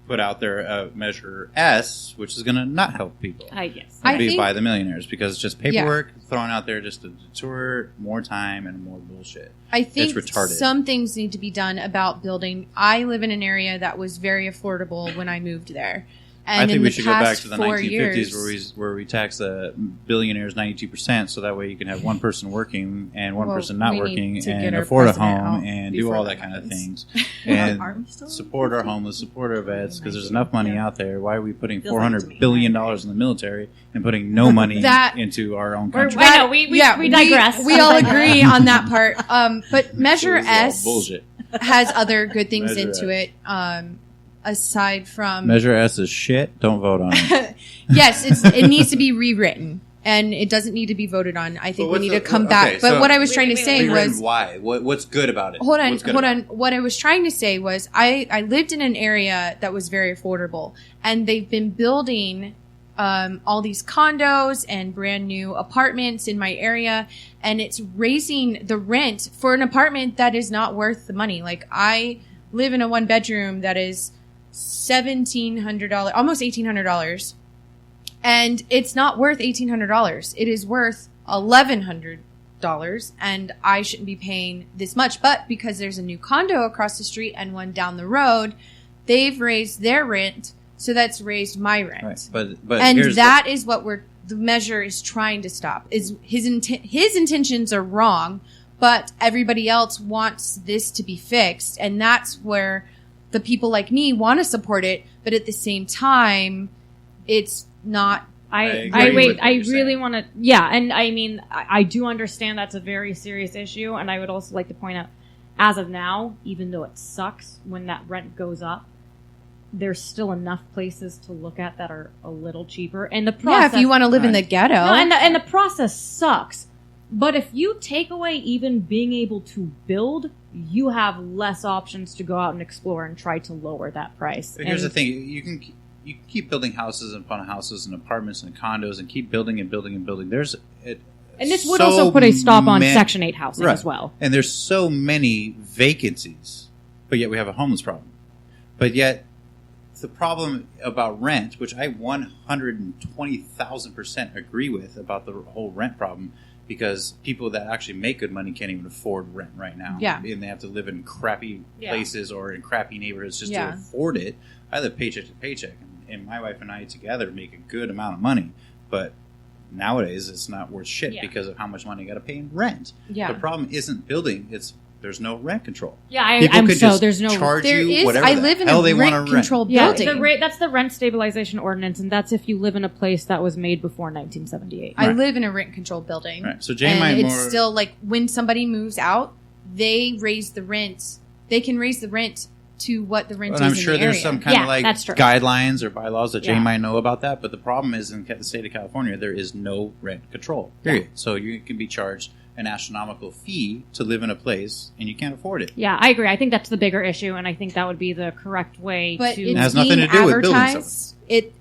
Speaker 6: put out there Measure S, which is going to not help people.
Speaker 10: I guess.
Speaker 6: By the millionaires, because it's just paperwork thrown out there just to deter more time and more bullshit.
Speaker 9: I think
Speaker 6: it's retarded.
Speaker 9: Some things need to be done about building. I live in an area that was very affordable when I moved there. And
Speaker 6: I think we should go back to the
Speaker 9: 1950s
Speaker 6: where we tax the billionaires 92%, so that way you can have one person working and one person not working and afford a home and do all that kind of things. And support our homeless, support our vets, because there's enough money out there. Why are we putting $400 billion in the military and putting no money into our own country?
Speaker 10: I know, we digress.
Speaker 9: We all agree on that part. But Measure S has other good things into it. Aside from
Speaker 6: Measure S is shit, don't vote on it.
Speaker 9: Yes, it needs to be rewritten, and it doesn't need to be voted on. I think we need to come back. But what I was trying to say was
Speaker 6: why? What's good about it?
Speaker 9: Hold on. What I was trying to say was I lived in an area that was very affordable, and they've been building all these condos and brand new apartments in my area, and it's raising the rent for an apartment that is not worth the money. Like, I live in a 1-bedroom that is $1,700, almost $1,800, and it's not worth $1,800. It is worth $1,100, and I shouldn't be paying this much. But because there's a new condo across the street and one down the road, they've raised their rent, so that's raised my rent.
Speaker 6: Right. But
Speaker 9: and that is what the measure is trying to stop. Is his intentions are wrong, but everybody else wants this to be fixed, and that's where the people like me want to support it, but at the same time, it's not.
Speaker 10: I really want to. Yeah, and I mean, I do understand that's a very serious issue, and I would also like to point out, as of now, even though it sucks when that rent goes up, there's still enough places to look at that are a little cheaper, and the process.
Speaker 9: Yeah, if you want to live in the ghetto,
Speaker 10: and the process sucks. But if you take away even being able to build, you have less options to go out and explore and try to lower that price.
Speaker 6: But here's the thing: you can keep building houses upon houses and apartments and condos and keep building and building and building.
Speaker 10: And this would also put a stop on Section 8 housing as well.
Speaker 6: And there's so many vacancies, but yet we have a homeless problem. But yet the problem about rent, which I 120,000% agree with about the whole rent problem. Because people that actually make good money can't even afford rent right now.
Speaker 9: Yeah.
Speaker 6: And they have to live in crappy places or in crappy neighborhoods just to afford it. I live paycheck to paycheck. And my wife and I together make a good amount of money. But nowadays, it's not worth shit because of how much money you got to pay in rent.
Speaker 9: Yeah.
Speaker 6: The problem isn't building. It's There's no rent control.
Speaker 10: Yeah,
Speaker 6: People
Speaker 10: I'm
Speaker 6: could
Speaker 10: so
Speaker 6: just
Speaker 10: there's no
Speaker 6: charge
Speaker 9: There
Speaker 6: you
Speaker 9: is.
Speaker 6: whatever
Speaker 9: I
Speaker 6: the
Speaker 9: live in
Speaker 6: hell
Speaker 9: a
Speaker 6: they want
Speaker 9: rent
Speaker 6: to rent.
Speaker 9: control
Speaker 10: yeah,
Speaker 9: building.
Speaker 10: that's the rent stabilization ordinance, and that's if you live in a place that was made before 1978.
Speaker 9: I
Speaker 6: Right.
Speaker 9: live in a rent control building.
Speaker 6: Right. So Jane
Speaker 9: and
Speaker 6: might
Speaker 9: it's
Speaker 6: more.
Speaker 9: still like when somebody moves out, they raise the rent. They can raise the rent to what the rent
Speaker 6: But
Speaker 9: is
Speaker 6: I'm
Speaker 9: in
Speaker 6: sure
Speaker 9: the
Speaker 6: there's
Speaker 9: area.
Speaker 6: some kind
Speaker 10: Yeah,
Speaker 6: of like
Speaker 10: that's true.
Speaker 6: guidelines or bylaws that Jane
Speaker 10: Yeah.
Speaker 6: might know about that. But the problem is in the state of California, there is no rent control. Period. So you can be charged an astronomical fee to live in a place and you can't afford it.
Speaker 10: Yeah, I agree. I think that's the bigger issue, and I think that would be the correct way
Speaker 9: But
Speaker 10: to.
Speaker 9: it's
Speaker 6: has nothing
Speaker 9: being
Speaker 6: to do with building
Speaker 9: advertised.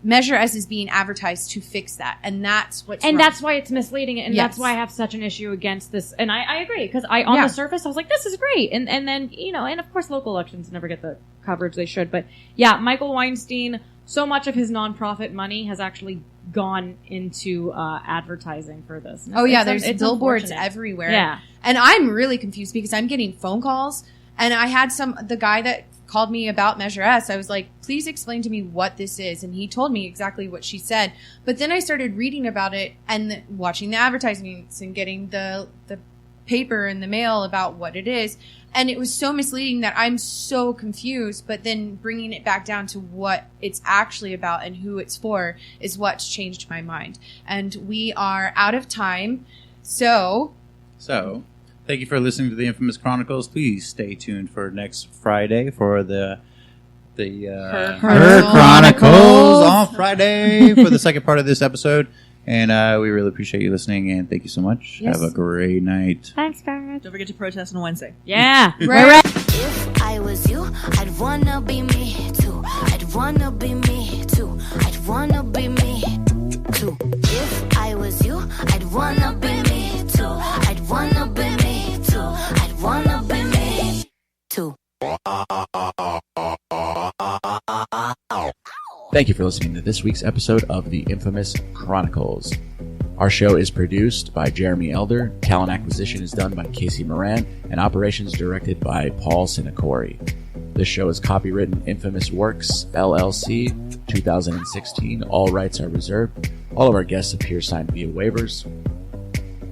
Speaker 9: Measure S is being advertised to fix that, and that's what's
Speaker 10: and
Speaker 9: wrong.
Speaker 10: that's why it's misleading, and
Speaker 9: Yes.
Speaker 10: that's why I have such an issue against this. And I agree, because on
Speaker 9: Yeah.
Speaker 10: the surface I was like, this is great, and then and of course local elections never get the coverage they should. But yeah, Michael Weinstein, so much of his nonprofit money has actually gone into advertising for this. And
Speaker 9: Oh yeah,
Speaker 10: it's
Speaker 9: there's billboards
Speaker 10: unfortunate.
Speaker 9: everywhere.
Speaker 10: Yeah.
Speaker 9: And I'm really confused because I'm getting phone calls, and I had the guy that called me about Measure S. I was like, please explain to me what this is. And he told me exactly what she said. But then I started reading about it and watching the advertisements and getting the paper in the mail about what it is. And it was so misleading that I'm so confused. But then bringing it back down to what it's actually about and who it's for is what's changed my mind. And we are out of time. So,
Speaker 6: thank you for listening to the Infamous Chronicles. Please stay tuned for next Friday for the
Speaker 9: Her
Speaker 6: Chronicles on Friday for the second part of this episode. And we really appreciate you listening, and thank you so much.
Speaker 9: Yes.
Speaker 6: Have a great night.
Speaker 10: Thanks, guys.
Speaker 11: Don't forget to protest on Wednesday.
Speaker 10: Yeah.
Speaker 9: right.
Speaker 14: If I was you, I'd wanna be me too. I'd wanna be me too. I'd wanna be me too. If I was you, I'd wanna be me too. I'd wanna be me too. I'd wanna be me too.
Speaker 2: Thank you for listening to this week's episode of the Infamous Chronicles. Our show is produced by Jeremy Elder, talent acquisition is done by Casey Moran, and operations directed by Paul Sinacori. This show is copywritten Infamous Works, LLC, 2016. All rights are reserved. All of our guests appear signed via waivers.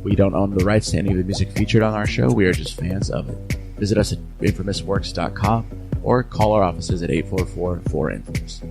Speaker 2: We don't own the rights to any of the music featured on our show. We are just fans of it. Visit us at infamousworks.com or call our offices at 844-4-INFAMOUS.